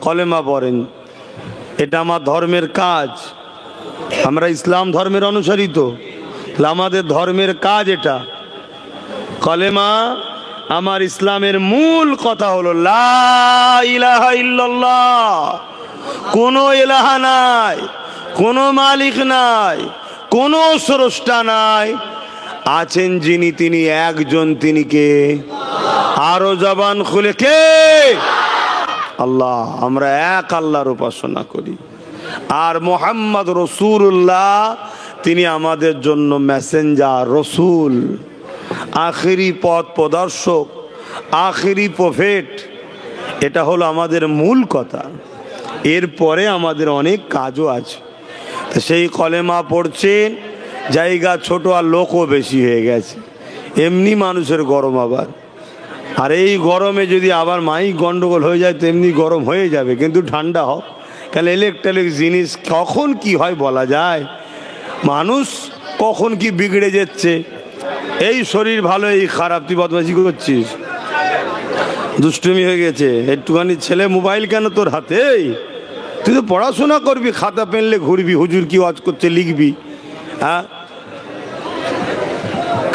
কলেমা পড়েন। এটা আমার ধর্মের কাজ। আমরা ইসলাম ধর্মের অনুসারী তো, আমাদের ধর্মের কাজ এটা। কলেমা আমার ইসলামের মূল কথা হলো লা ইলাহা ইল্লাল্লাহ, কোনো ইলাহা নাই, কোনো মালিক নাই, কোনো স্রষ্টা নাই, আছেন যিনি, তিনি একজন। তিনি কে? আরো জবান খুলে কে? আল্লাহ। আমরা এক আল্লাহর উপাসনা করি। আর মুহাম্মদ রাসূলুল্লাহ তিনি আমাদের জন্য মেসেঞ্জার, রসুল, আখেরি পথ প্রদর্শক, আখেরি প্রফেট। এটা হলো আমাদের মূল কথা। এরপরে আমাদের অনেক কাজও আছে। তো সেই কলেমা পড়ছেন, জায়গা ছোট আর লোকও বেশি হয়ে গেছে। এমনি মানুষের গরম আবার, আর এই গরমে যদি আবার মাইক গন্ডগোল হয়ে যায় তো এমনি গরম হয়ে যাবে, কিন্তু ঠান্ডা হোক। কারণ ইলেকট্রনিক জিনিস কখন কি হয় বলা যায়, মানুষ কখন কি বিগড়ে যাচ্ছে। এই শরীর ভালো, এই খারাপ। তুই বদমাশি করছিস, দুষ্টুমি হয়ে গেছে, একটুখানি ছেলে মোবাইল কেন তোর হাতে? তুই তো পড়াশোনা করবি, খাতা পেনলে ঘুরবি, হুজুর কি ওয়াজ করছে লিখবি। হ্যাঁ,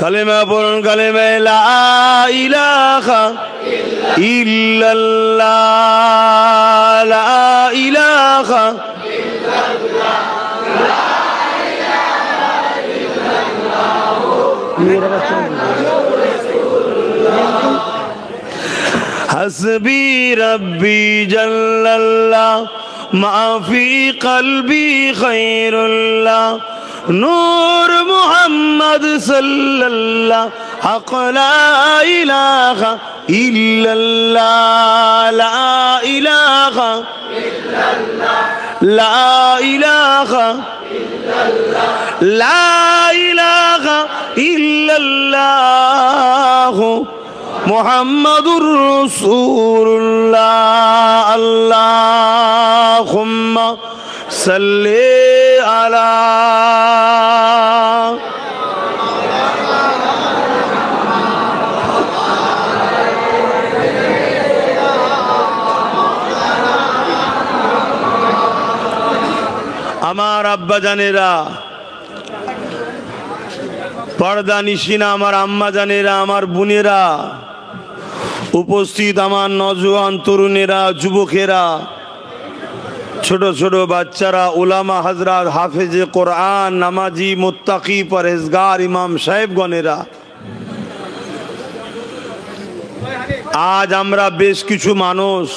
কালেমা পড়ুন, কালেমা লা ইলাহা ইল্লাল্লাহ, লা ইলাহা ইল্লাল্লাহ, লা ইলাহা ইল্লাল্লাহ, হাসবি রব্বি জাল্লাল্লাহ, মা ফি কলবি খায়রুল্লাহ, নূর মুহাম্মদ সাল্লাল্লাহ, হক লা ইলাহা ইল্লাল্লাহ, লা ইলাহা ইল্লাল্লাহ, লা ইলাহা ইল্লাল্লাহ, লা ইলাহা ইল্লাল্লাহ, মুহাম্মাদুর রাসূলুল্লাহ। আল্লাহুম্মা সাল্লি আলা। আমার আব্বা জানেরা, পর্দা নিশিনা আমার আম্মা জানেরা, আমার বোনেরা, উপস্থিত আমার নওজোয়ান তরুণেরা, যুবকেরা, ছোট ছোট বাচ্চারা, উলামা হযরত, হাফেজে কোরআন, নামাজি, মুত্তাকি, পরহেজগার, ইমাম সাহেবগণেরা, আজ আমরা বেশ কিছু মানুষ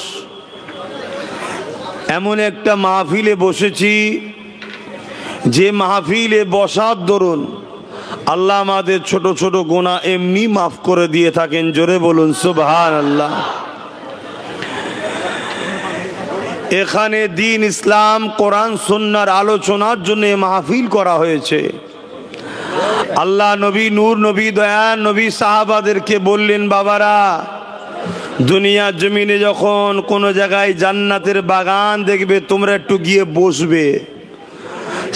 এমন একটা মাহফিলে বসেছি, যে মাহফিলে বসার দরুন আল্লাহ আমাদের ছোট ছোট গুনাহ এমনি মাফ করে দিয়ে থাকেন। জোরে বলুন সুবহানাল্লাহ। এখানে দ্বীন ইসলাম, কোরআন সুন্নাহর আলোচনার জন্য মাহফিল করা হয়েছে। আল্লাহ নবী, নূর নবী, দয়ান নবী সাহাবাদেরকে বললেন, বাবারা, দুনিয়া জমিনে যখন কোনো জায়গায় জান্নাতের বাগান দেখবে তোমরা একটু গিয়ে বসবে।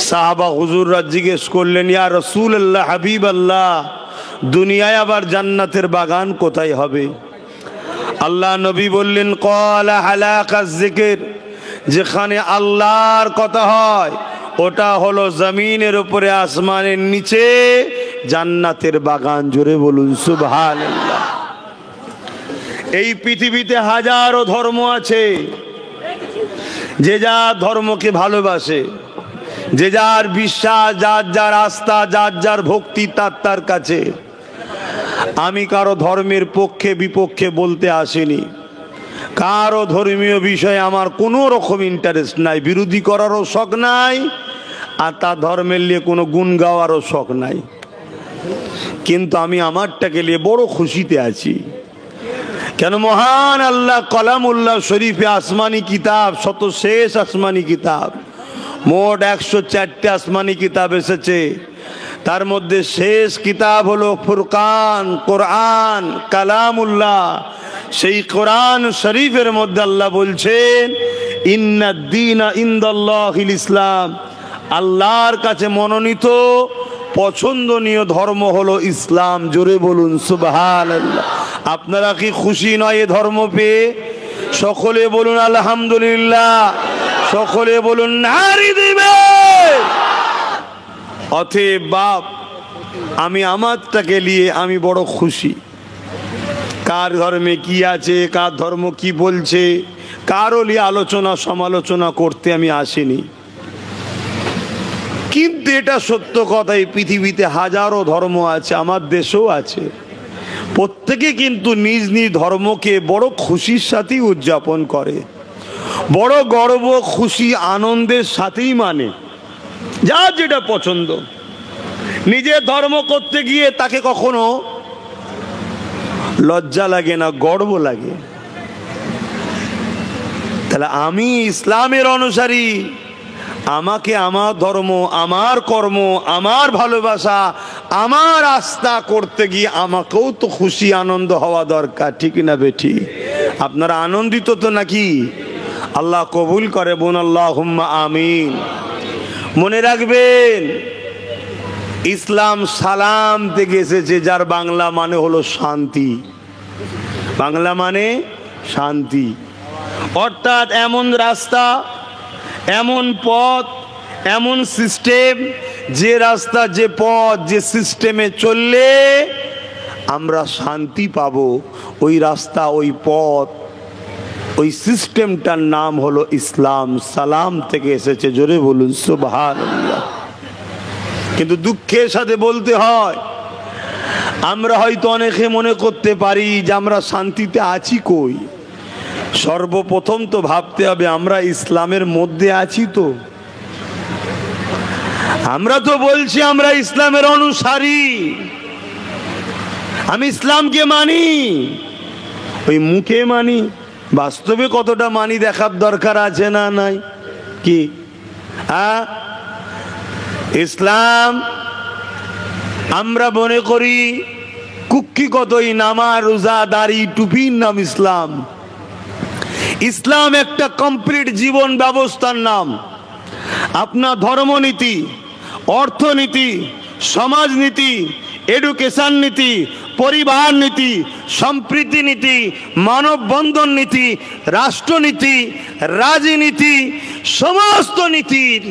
সাহাবা হুজুররা জিজ্ঞেস করলেন, ইয়া রাসূলুল্লাহ, হাবিব আল্লাহ, দুনিয়ায় আবার জান্নাতের বাগান কোথায় হবে? আল্লাহ নবী বললেন, ক্বালা হালাকাজ যিকির, যেখানে আল্লাহর কথা হয় ওটা হলো জমিনের উপরে, আসমানের নিচে জান্নাতের বাগান। জোরে বলুন সুবহানাল্লাহ। এই পৃথিবীতে হাজারো ধর্ম আছে, যে যার ধর্মকে ভালোবাসে, যে যার বিশ্বাস, যার যার আস্থা, যার যার ভক্তি তার তার কাছে। আমি কারো ধর্মের পক্ষে বিপক্ষে বলতে আসিনি। কারো ধর্মীয় বিষয়ে আমার কোনো রকম ইন্টারেস্ট নাই, বিরোধী করারও শখ নাই, আর তার ধর্মের নিয়ে কোনো গুণ গাওয়ারও শখ নাই। কিন্তু আমি আমারটাকে নিয়ে বড় খুশিতে আছি। কেন? মহান আল্লাহ কালামুল্লাহ শরীফে, আসমানি কিতাব, শত শেষ আসমানি কিতাব, মোট 104টা আসমানি কিতাব এসেছে। তার মধ্যে শেষ কিতাব হলো ফুরকান, কোরআন, কালামুল্লাহ। সেই কোরআন শরীফের মধ্যে আল্লাহ বলছেন, ইন্নাদ দীনা ইনদাল্লাহিল ইসলাম, আল্লাহর কাছে মনোনীত পছন্দনীয় ধর্ম হলো ইসলাম। জোরে বলুন সুবহানাল্লাহ। আপনারা কি খুশি নয় এ ধর্ম পেয়ে? সকলে বলুন আলহামদুলিল্লাহ, সকলে বলুন নারী দিবে। অতএব বাপ, আমি আমারটাকে নিয়ে আমি বড় খুশি। কার ধর্মে কি আছে, কার ধর্ম কি বলছে, কারও নিয়ে আলোচনা সমালোচনা করতে আমি আসিনি। কিন্তু এটা সত্য কথা, এই পৃথিবীতে হাজারো ধর্ম আছে, আমার দেশেও আছে। প্রত্যেকে কিন্তু নিজ নিজ ধর্মকে বড় খুশির সাথেই উদযাপন করে, বড় গর্ব, খুশি, আনন্দের সাথেই মানে, যার যেটা পছন্দ। নিজের ধর্ম করতে গিয়ে তাকে কখনো লজ্জা লাগে না, গর্ব লাগে। তাহলে আমি ইসলামের অনুসারী, আমাকে আমার ধর্ম, আমার কর্ম, আমার ভালোবাসা, আমার আস্থা করতে গিয়ে আমাকেও তো খুশি আনন্দ হওয়া দরকার, ঠিক না বেঠি? আপনারা আনন্দিত তো নাকি? আল্লাহ কবুল করে, বোন আল্লাহুম্মা আমিন। মনে রাখবেন, ইসলাম সালাম থেকে এসেছে, যার বাংলা মানে হলো শান্তি। বাংলা মানে শান্তি, অর্থাৎ এমন রাস্তা, এমন পথ, এমন সিস্টেম, যে রাস্তা, যে পথ, যে সিস্টেমে চললে আমরা শান্তি পাবো, ওই রাস্তা, ওই পথ, ওই সিস্টেমটার নাম হলো ইসলাম। সালাম থেকে এসেছে, জোরে বলুন সুবহানাল্লাহ। কিন্তু দুঃখের সাথে বলতে হয়, আমরা হয়তো অনেকে মনে করতে পারি যে আমরা শান্তিতে আছি কই। সর্বপ্রথম তো ভাবতে হবে আমরা ইসলামের মধ্যে আছি তো। আমরা তো বলছি আমরা ইসলামের অনুসারী, আমি ইসলামকে মানি, ওই মুখে মানি, বাস্তবে কতটা মানি দেখার দরকার আছে না নাই কি? ইসলাম আমরা মনে করি কুক্ষি কতই, নামাজ, রোজা, দাড়ি, টুপির নাম ইসলাম। ইসলাম একটা কমপ্লিট জীবন ব্যবস্থার নাম। আপনার ধর্মনীতি, অর্থনীতি, সমাজনীতি, এডুকেশন নীতি, পরিবার নীতি, সম্প্রীতি নীতি, মানববন্ধন নীতি, রাষ্ট্রনীতি, রাজনীতি, সমস্ত নীতির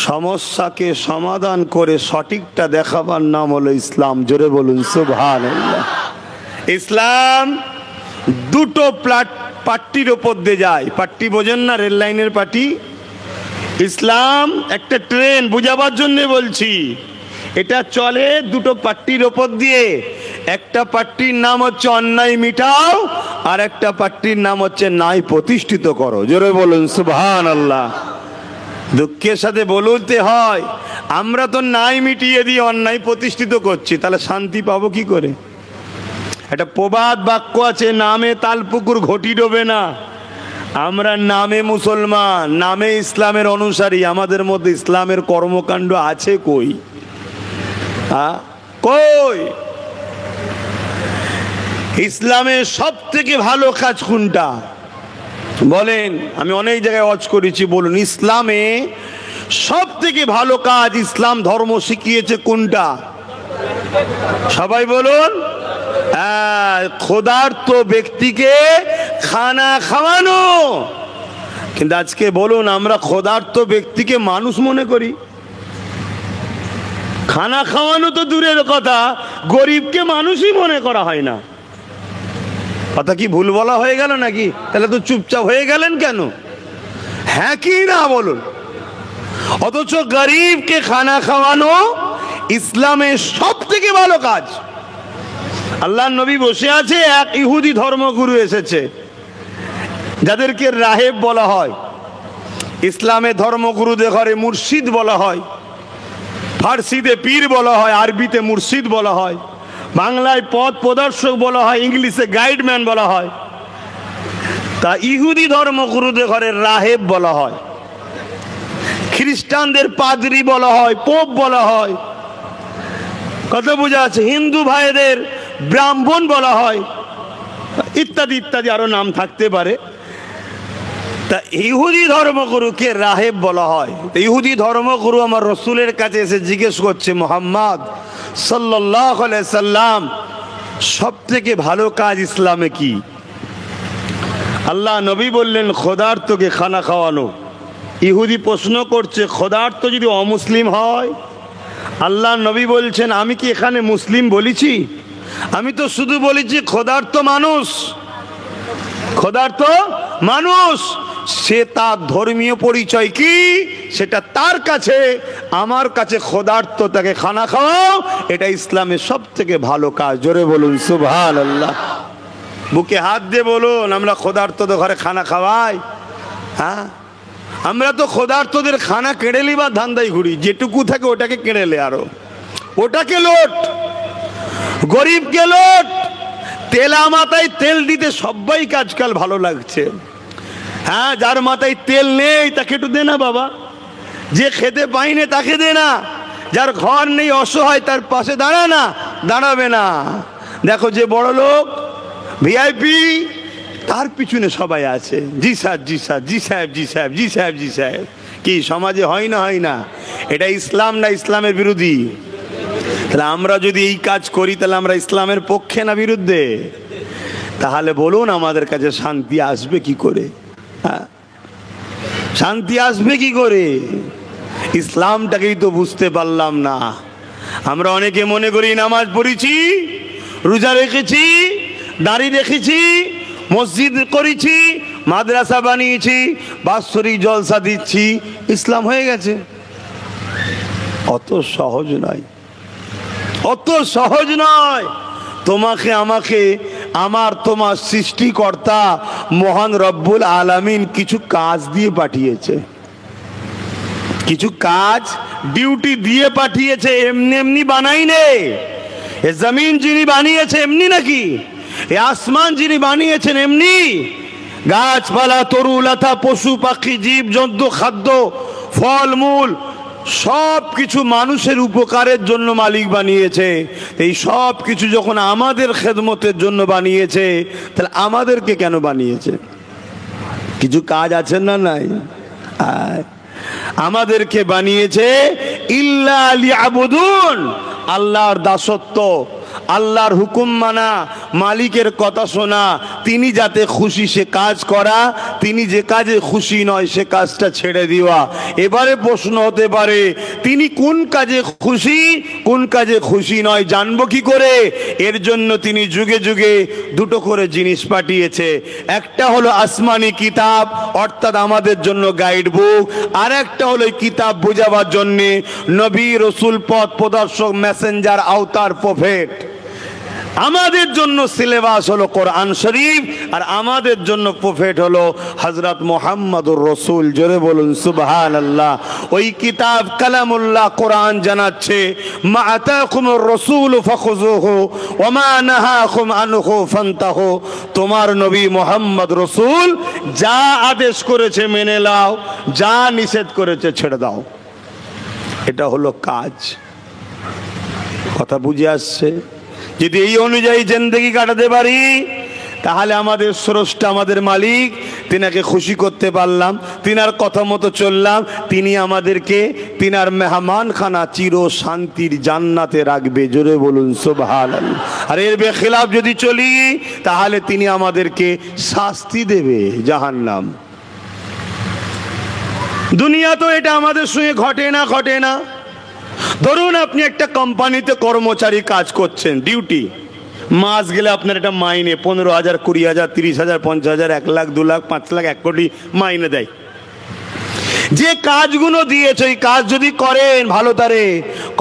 সমস্যাকে সমাধান করে সঠিকটা দেখাবার নাম হলো ইসলাম। জোরে বলুন সুবহানাল্লাহ। ইসলাম দুটো পাট্টির ওপর দিয়ে যায়। পাট্টি বোঝেন না? রেল লাইনের পাট্টি। ইসলাম একটা ট্রেন, বুঝাবার জন্য বলছি। এটা চলে দুটো পাট্টির ওপর দিয়ে। একটা পাট্টির নাম হচ্ছে অন্যায় মিটাও, আর একটা পাট্টির নাম হচ্ছে ন্যায় প্রতিষ্ঠিত করো। জোরে বলুন সুবহানাল্লাহ। দুঃখের সাথে বলতে হয়, আমরা তো ন্যায় মিটিয়ে দিয়ে অন্যায় প্রতিষ্ঠিত করছি, তাহলে শান্তি পাবো কি করে? একটা প্রবাদ বাক্য আছে, নামে তালপুকুর ঘটি ডোবে না। আমরা নামে মুসলমান, নামে ইসলামের অনুসারী, আমাদের মধ্যে ইসলামের কর্মকাণ্ড আছে কই? কই? ইসলামের সব থেকে ভালো কাজ কোনটা বলেন? আমি অনেক জায়গায় ওয়াজ করেছি, বলুন ইসলামে সব থেকে ভালো কাজ ইসলাম ধর্ম শিখিয়েছে কোনটা? সবাই বলুন। ক্ষুধার্ত ব্যক্তিকে খানা খাওয়ানো। কিন্তু আজকে বলুন, আমরা ক্ষুধার্ত ব্যক্তিকে মানুষ মনে করি? খানা খাওয়ানো তো দূরের কথা, গরিবকে মানুষই মনে করা হয় না। কথা কি ভুল বলা হয়ে গেল নাকি? তাহলে তো চুপচাপ হয়ে গেলেন কেন? হ্যাঁ কি না বলুন? অথচ গরিবকে খানা খাওয়ানো ইসলামের সব থেকে ভালো কাজ। আল্লাহ নবী বসে আছে, এক ইহুদি ধর্মগুরু এসেছে, যাদেরকে রাহেব বলা হয়। ইসলামে ধর্মগুরুদের ঘরে মুর্শিদ বলা হয়, ফার্সিতে পীর বলা হয়, আরবিতে মুর্শিদ বলা হয়, বাংলায় পথ প্রদর্শক বলা হয়, ইংলিশে গাইডম্যান বলা হয়। তা ইহুদি ধর্মগুরুদের ঘরে রাহেব বলা হয়, খ্রিস্টানদের পাদ্রী বলা হয়, পোপ বলা হয়। কত বোঝা আছে? হিন্দু ভাইদের ব্রাহ্মণ বলা হয়, ইত্যাদি ইত্যাদি আরো নাম থাকতে পারে। তা ইহুদি ধর্মগুরুকে রাহেব বলা হয়। ইহুদি ধর্মগুরু আমার রসুলের কাছে এসে জিজ্ঞেস করছে, মুহাম্মদ সাল্লাল্লাহু আলাইহি সাল্লাম, সব থেকে ভালো কাজ ইসলামে কি? আল্লাহ নবী বললেন ক্ষুধার্তকে খানা খাওয়ানো। ইহুদি প্রশ্ন করছে ক্ষুধার্ত যদি অমুসলিম হয়? আল্লাহ নবী বলছেন আমি কি এখানে মুসলিম বলেছি? আমি তো শুধু বলেছি ক্ষুধার্ত মানুষ। ক্ষুধার্ত মানুষ, সে তার ধর্মীয় পরিচয় কি সেটা তার কাছে, আমার কাছে ক্ষুধার্ত তাকে খানা খাওয়াও, এটা ইসলামের সব থেকে ভালো কাজ। জোরে বলুন সুবহানাল্লাহ। বুকে হাত দিয়ে বলুন আমরা ক্ষুধার্তদের ঘরে খানা খাওয়াই? হ্যাঁ, আমরা তো ক্ষুধার্তদের খানা কেড়েলি বা ধান্দাই ঘুরি, যেটুকু থাকে ওটাকে কেড়েলে, আরো ওটাকে লোট, গরিবকে লোট। তেলা মাথায় তেল দিতে সবাইকে আজকাল ভালো লাগছে। হ্যাঁ, যার মাথায় তেল নেই তাকে একটু দে না বাবা, যে খেতে পাইনি তাকে দে না, যার ঘর নেই অসহায় তার পাশে দাঁড়া না, দাঁড়াবে না। দেখো যে বড় লোক ভিআইপি তার পিছনে সবাই আছে, জি স্যার জি স্যার জি সাহেব জি সাহেব জি সাহেব জি সাহেব। কি সমাজে হয় না? হয় না? এটা ইসলাম না ইসলামের বিরোধী? তাহলে আমরা যদি এই কাজ করি তাহলে আমরা ইসলামের পক্ষে না বিরুদ্ধে? তাহলে বলুন আমাদের কাছে শান্তি আসবে কি করে? শান্তি আসবে কি করে? ইসলামটাকেই তো বুঝতে পারলাম না। আমরা অনেকে মনে করি নামাজ পড়েছি, রোজা রেখেছি, দাড়ি রেখেছি, মসজিদ করেছি, মাদ্রাসা বানিয়েছি, বাৎসরিক জলসা দিচ্ছি, ইসলাম হয়ে গেছে। অত সহজ নয়, অত সহজ নয়। তোমাকে আমাকে, আমার তোমার সৃষ্টিকর্তা মহান রব্বুল আলামিন কিছু কাজ দিয়ে পাঠিয়েছে, কিছু কাজ ডিউটি দিয়ে পাঠিয়েছে। এমনি এমনি বানাই নে। এ জমিন যিনি বানিয়েছে এমনি নাকি? এ আসমান যিনি বানিয়েছেন এমনি? গাছপালা, তরুলতা, পশু পাখি, জীব জন্তু, খাদ্য, ফল মূল সব কিছু মানুষের উপকারের জন্য মালিক বানিয়েছে। এই সব কিছু যখন আমাদের খেদমতের জন্য বানিয়েছে, তাহলে আমাদেরকে কেন বানিয়েছে? কিছু কাজ আছে না নাই? আমাদেরকে বানিয়েছে ইল্লা লিয়াবুদুন, আল্লাহর দাসত্ব, আল্লাহর হুকুম মানা, মালিকের কথা শোনা, তিনি যাতে খুশি সে কাজ করা, তিনি যে কাজে খুশি নয় সে কাজটা ছেড়ে দেওয়া। এবারে প্রশ্ন হতে পারে তিনি কোন কাজে খুশি কোন কাজে খুশি নয় জানবো কি করে? এর জন্য তিনি যুগে যুগে দুটো করে জিনিস পাঠিয়েছে। একটা হলো আসমানি কিতাব, অর্থাৎ আমাদের জন্য গাইড বুক, আর একটা হলো কিতাব বোঝাবার জন্যে নবী রসুল, পথ প্রদর্শক, মেসেঞ্জার, আওতার, প্রফেট। আমাদের জন্য সিলেবাস হলো কোরআন শরীফ, আর আমাদের জন্য প্রফেট হলো হযরত মুহাম্মদুর রাসূল। জোরে বলুন সুবহানাল্লাহ। ওই কিতাব কালামুল্লাহ কোরআন জানাচ্ছে মা আতাকুমুর রাসূল ফাখুযুহু ওয়া মা নাহাকুম আনহু ফান্তাহু। তোমার নবী মুহাম্মদ রাসূল যা আদেশ করেছে মেনে নাও, যা নিষেধ করেছে ছেড়ে দাও। এটা হলো কাজ। কথা বুঝে আসছে? যদি এই অনুযায়ী জিন্দেগি কাটাতে পারি তাহলে আমাদের স্রষ্টা, আমাদের মালিক, তিনাকে খুশি করতে পারলাম, তিনার কথা মতো চললাম, তিনি আমাদেরকে তিনার মেহমানখানা চির শান্তির জান্নাতে রাখবে। জোরে বলুন সুবহানাল্লাহ। আর এর বেখিলাফ যদি চলি তাহলে তিনি আমাদেরকে শাস্তি দেবে, জাহান্নাম। দুনিয়া তো এটা আমাদের সঙ্গে ঘটে না, ঘটে না। ধরুন আপনি একটা কোম্পানিতে কর্মচারী কাজ করছেন, ডিউটি, মাস গেলে আপনার একটা মাইনে 15,000, 20,000, 30,000, 50,000, 1 লাখ, 2 লাখ, 5 লাখ, 1 কোটি মাইনে দেয়। যে কাজগুলো দিয়েছে ওই কাজ যদি করেন ভালো তারে,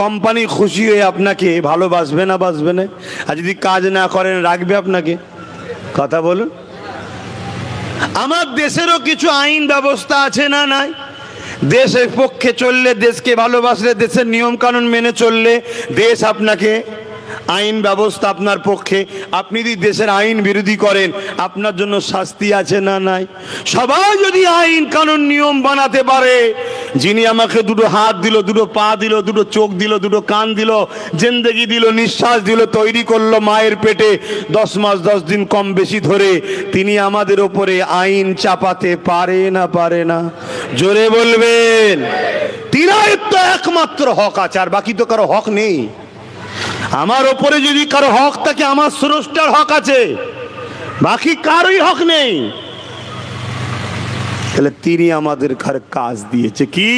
কোম্পানি খুশি হয়ে আপনাকে ভালোবাসবে না বাসবে না? আর যদি কাজ না করেন রাখবে আপনাকে? কথা বলুন। আমার দেশেরও কিছু আইন ব্যবস্থা আছে না নাই? দেশের পক্ষে চললে, দেশকে ভালোবাসলে, দেশের নিয়ম কানুন মেনে চললে দেশ আপনাকে আইন ব্যবস্থা আপনার পক্ষে। আপনি যদি দেশের আইন বিরোধী করেন আপনার জন্য শাস্তি আছে না নাই? সবাই যদি আইন কানুন নিয়ম বানাতে পারে, যিনি আমাকে দুটো হাত দিল, দুটো পা দিল, দুটো চোখ দিল, দুটো কান দিল, জিন্দেগি দিল, নিঃশ্বাস দিল, তৈরি করলো মায়ের পেটে 10 মাস 10 দিন কম বেশি ধরে, তিনি আমাদের ওপরে আইন চাপাতে পারে না পারে না? জোরে বলবেন। তিনার তো একমাত্র হক আছে, আর বাকি তো কারো হক নেই। আমার ওপরে যদি কারো হক থাকে আমার স্রষ্টার হক আছে, বাকি কারোই হক নেই। তাহলে তিনি আমাদের কাজ দিয়েছে কি?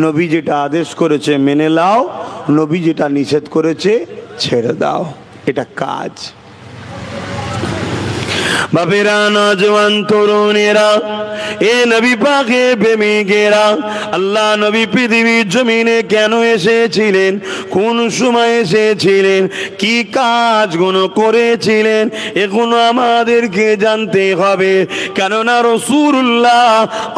নবী যেটা আদেশ করেছে মেনে নাও, নবী যেটা নিষেধ করেছে ছেড়ে দাও, এটা কাজ। বাপেরা, নওজওয়ান তরুণেরা, এ নবী পাকে প্রেমিকেরা, আল্লাহ নবী পৃথিবীর জমিনে কেন এসেছিলেন, কোন সময় এসেছিলেন, কি কাজগুলো করেছিলেন, এগুলো আমাদেরকে জানতে হবে। কেননা রাসূলুল্লাহ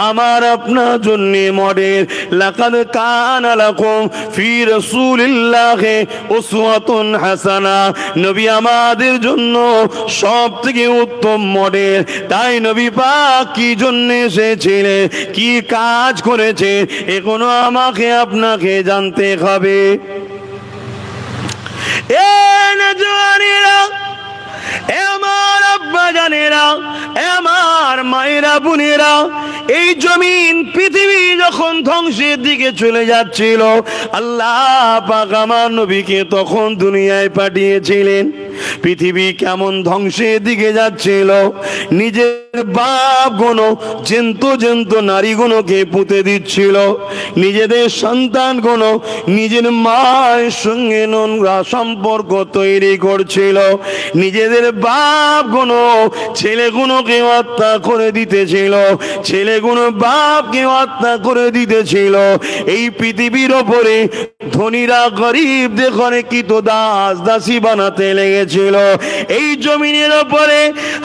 আমার আপনার জন্য মডেল। লাকাদ কানা লাকুম ফি রাসূলিল্লাহি উসওয়াতুন হাসানা, নবী আমাদের জন্য সব থেকে উত্তম মডেল। তাই নবী পাক কি জন্য এসেছিলেন, কি কাজ করেছে, এগুলো আমাকে আপনাকে জানতে হবে। এ নওজওয়ানেরা, এ আমার আব্বা জানেরা, এ আমার মায়েরা বোনেরা, এই জমিন পৃথিবী যখন ধ্বংসের দিকে চলে যাচ্ছিল, আল্লাহ পাক আমার নবীকে তখন দুনিয়ায় পাঠিয়েছিলেন। পৃথিবী কেমন ধ্বংসের দিকে যাচ্ছিল, নিজের বাপ গুণ জেন্ত নারীগুলোকে পুঁতে দিচ্ছিল, নিজেদের সন্তান গুণ নিজের মায়ের সঙ্গে নোংরা সম্পর্ক তৈরি করছিল, নিজেদের বাপ গুণ ছেলেগুলোকে হত্যা করে দিতেছিল, ছেলেগুলো বাপকে হত্যা করে দিতেছিল। এই পৃথিবীর ওপরে ধনীরা গরিবদের ঘরে কৃত দাস দাসী বানাতে লেগেছিল। এই জমিনের ওপরে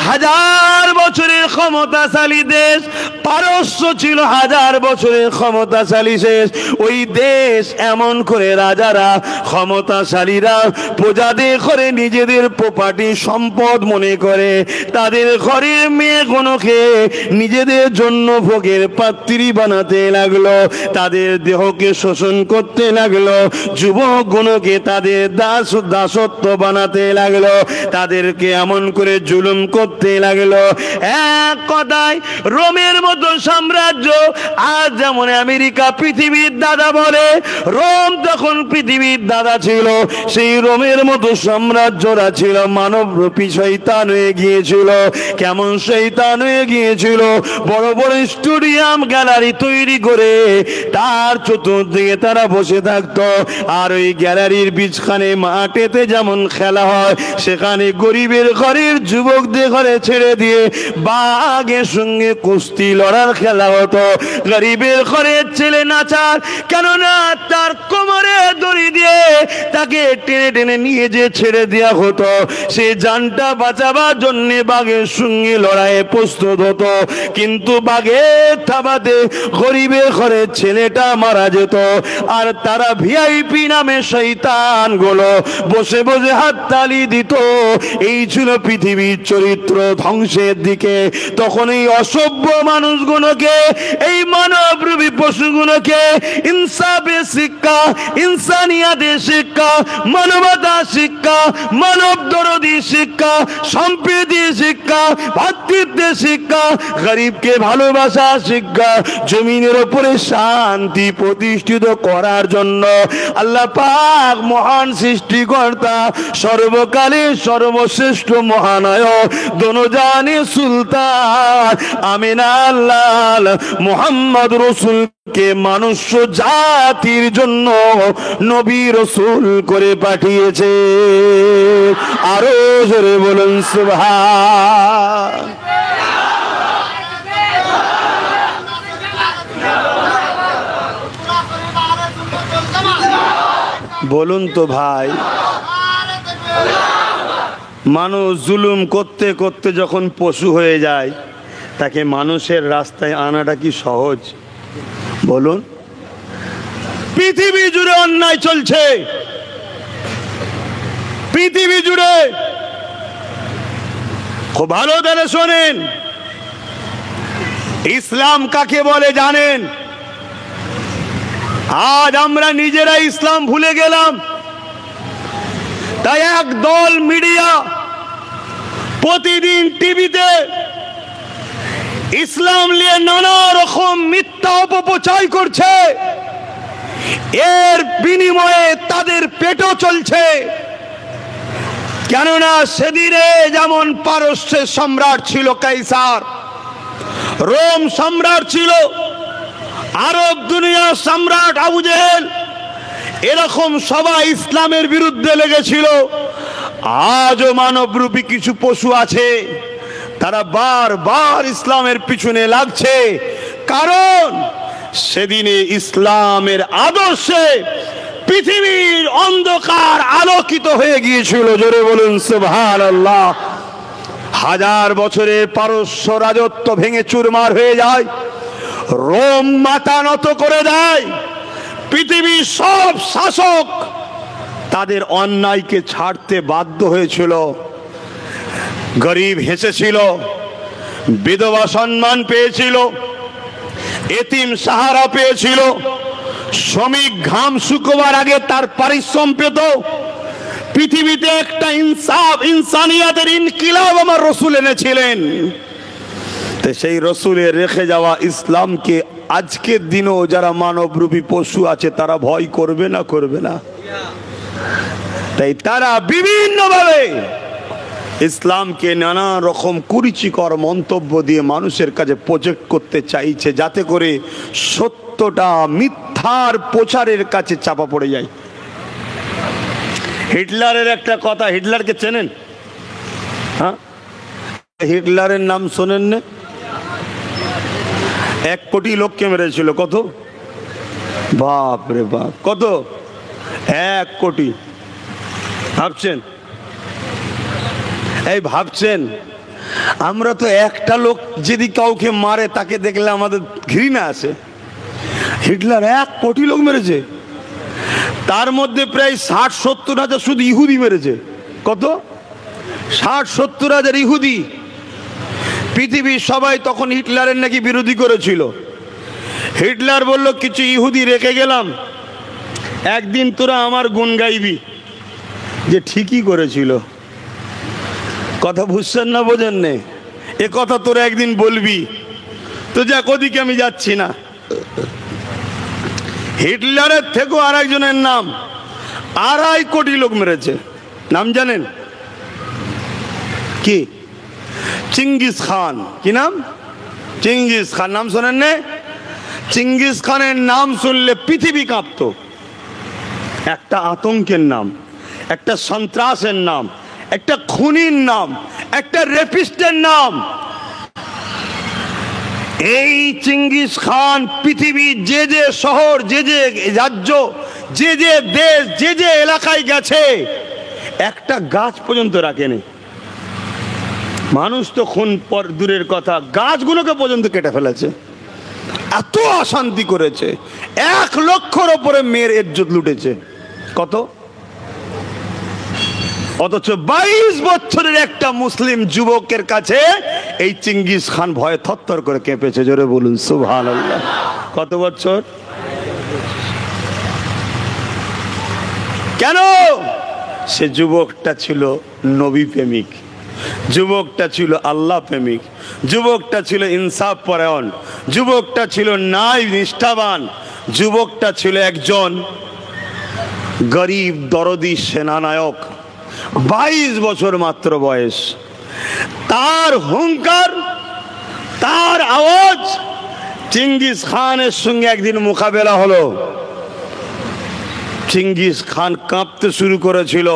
1000 বছরের ক্ষমতাশালী দেশ পারস্য ছিল, 1000 বছরের ক্ষমতাশালী শেষ। ওই দেশ এমন করে রাজারা ক্ষমতাশালীরা প্রজাদের ঘরে নিজেদের প্রপার্টি সম্পদ মনে করে তাদের ঘরের মেয়েগুলোকে নিজেদের জন্য ভোগের পাত্রী বানাতে লাগলো, তাদের দেহকে শোষণ করতে লাগলো, যুবকগুলোকে তাদের দাসত্ব বানাতে লাগলো, তাদেরকে এমন করে জুলুম করতে লাগলো। এক কথায় রোমের মতো সাম্রাজ্য, আজ যেমন আমেরিকা পৃথিবীর দাদা বলে, রোম তখন পৃথিবীর দাদা ছিল। সেই রোমের মতো সাম্রাজ্যরা ছিল মানবরূপী শয়তান হয়ে গিয়েছিল। কেমন শয়তান হয়ে গিয়েছিল, বড় বড় স্টেডিয়াম গ্যালারি তৈরি করে তার চতুর্দিকে তারা বসে থাকতো। আর ওই গ্যালারির বীজখানে মাঠেতে যেমন খেলা হয়, সেখানে গরিবের ঘরের যুবকদের ঘরে ছেড়ে দিয়ে বাঘের সঙ্গে কুস্তি লড়ার খেলা হতো। গরিবের ঘরের ছেলে নাচার, কেননা তার কোমরে দড়ি দিয়ে তাকে টেনে টেনে নিয়ে যে ছেড়ে দেওয়া হতো, সে জানটা বাঁচাবার জন্য বাঘের সঙ্গে লড়াইয়ে প্রস্তুত হতো। কিন্তু বাঘের থাবাতে গরিবের ঘরের ছেলেটা মারা যেত। আর তারা ভিআইপি নামে শয়তান গুলো বসে বসে হাততালি দিত। এই ছিল পৃথিবীর চরিত্র ধ্বংসের দিকে। তখন এই অসভ্য মানুষগুলোকে, এই মানবরূপী পশুগুলোকে ইনসাফের শিক্ষা, ইনসানিয়াতের শিক্ষা, মানবতা শিক্ষা, মানব দরদি শিক্ষা, সম্প্রীতির শিক্ষা, ভাতৃত্বের শিক্ষা, গরিবকে ভালোবাসা শিক্ষা, জমিনের উপরে শান্তি প্রতিষ্ঠিত করার জন্য আল্লাহ পাক মহান সৃষ্টিকর্তা, সর্বকালের সর্বশ্রেষ্ঠ মহানায়ক, দোনোজানে সুলতান আমিনা আল্লাহ মুহাম্মদ রাসূলকে মানুষ জাতির জন্য নবী রাসূল করে পাঠিয়েছে। আরো জোরে বলুন সুবহান। বলুন তো ভাই, মানুষ জুলুম করতে করতে যখন পশু হয়ে যায়, তাকে মানুষের রাস্তায় আনাটা কি সহজ? বলুন। পৃথিবী জুড়ে অন্যায় চলছে, পৃথিবী জুড়ে। খুব ভালো করে শোনেন, ইসলাম কাকে বলে জানেন? আজ আমরা নিজেরা ইসলাম ভুলে গেলাম। তাই এক দল মিডিয়া প্রতিদিন টিভিতে ইসলাম নিয়ে নানা রকম মিথ্যা অপপ্রচার করছে। এর বিনিময়ে তাদের পেটও চলছে। কেননা সেদিনে যেমন পারস্যের সম্রাট ছিল কাইসার, রোম সম্রাট ছিল, আরব দুনিয়ার সম্রাট আবু জেহেল, এরকম সবাই ইসলামের বিরুদ্ধে লেগেছিল। আজও মানবরূপী কিছু পশু আছে, তারা বারবার ইসলামের পিছনে লাগছে, কারণ সেদিনে ইসলামের আদর্শে পৃথিবীর অন্ধকার আলোকিত হয়ে গিয়েছিল। জোরে বলুন সুবহানাল্লাহ। হাজার বছরের পারস্য রাজত্ব ভেঙে চুরমার হয়ে যায়, রোম মাথা নত করে দেয়। পৃথিবীর সব শাসক তাদের অন্যায়কে ছাড়তে বাধ্য হয়েছিল। গরিব হেসেছিল, বিধবা সম্মান পেয়েছিল, এতিম সাহারা পেয়েছিল, শ্রমিক ঘাম শুকোবার আগে তার পারিশ্রম পেত। পৃথিবীতে একটা ইনসাফ, ইনসানিয়াতের ইনকিলাব আমার রসুল এনেছিলেন। তো সেই রসুলের রেখে যাওয়া ইসলামকে আজকের দিনও যারা মানবরূপী পশু আছে তারা ভয় করবে না? করবে না? তাই তারা বিভিন্নভাবে ইসলামকে নানা রকম কুরুচিকর মন্তব্য দিয়ে মানুষের কাছে প্রজেক্ট করতে চাইছে, যাতে করে সত্যটা মিথ্যার প্রচারের কাছে চাপা পড়ে যায়। হিটলারের একটা কথা, হিটলারকে চেনেন? হ্যাঁ, হিটলারের নাম শোনেন না? 1 কোটি লোককে মেরেছিল। কত? বাপ রে বাপ, কত? 1 কোটি। ভাবছেন? এই ভাবছেন আমরা তো একটা লোক যদি কাউকে মারে তাকে দেখলে আমাদের ঘৃণা আসে। হিটলার 1 কোটি লোক মেরেছে, তার মধ্যে প্রায় 60-70 হাজার শুধু ইহুদি মেরেছে। কত? 60-70 হাজার ইহুদি। পৃথিবীর সবাই তখন হিটলারের নাকি বিরোধী করেছিল। হিটলার বলল, কিছু ইহুদি রেখে গেলাম, একদিন তোরা আমার গুণ গাইবি যে ঠিকই করেছিল। কথা বুঝছেন না? বোঝেন নে? এ কথা তোরা একদিন বলবি। তো যাক, ওদিকে আমি যাচ্ছি না। হিটলারের থেকেও আর একজনের নাম 2.5 কোটি লোক মেরেছে। নাম জানেন কি? চিঙ্গিস খান। কি নাম? চিঙ্গিস খান। নাম শোনেন না? চিঙ্গিস খানের নাম শুনলে পৃথিবী কাঁপত। একটা আতঙ্কের নাম, একটা সন্ত্রাসের নাম, একটা খুনির নাম, একটা রেপিস্টের নাম। এই চিঙ্গিস খান পৃথিবীর যে যে শহর, যে যে রাজ্য, যে যে দেশ, যে যে এলাকায় গেছে, একটা গাছ পর্যন্ত রাখেনি। মানুষ তো খুন পর দূরের কথা, গাছগুলোকে পর্যন্ত কেটে ফেলেছে। এত অশান্তি করেছে, 1 লক্ষর ওপরে মেয়ের ইজ্জত লুটেছে। কত? অথচ 22 বছরের একটা মুসলিম যুবকের কাছে এই চিঙ্গিস খান ভয়ে থরথর করে কেঁপেছে। জোরে বলুন সুবহানাল্লাহ। কত বছর? কেন? সে যুবকটা ছিল নবী প্রেমিক, যুবকটা ছিল আল্লাহ প্রেমিক, যুবকটা ছিল ইনসাফ পরায়ণ, যুবকটা ছিল ন্যায় নিষ্ঠাবান, যুবকটা ছিল একজন গরিব দরদি সেনানায়ক। 22 বছর মাত্র বয়স। তার হুঙ্কার, তার আওয়াজ চিঙ্গিস খানের সঙ্গে একদিন মোকাবেলা হলো। চিঙ্গিস খান কাঁপতে শুরু করেছিল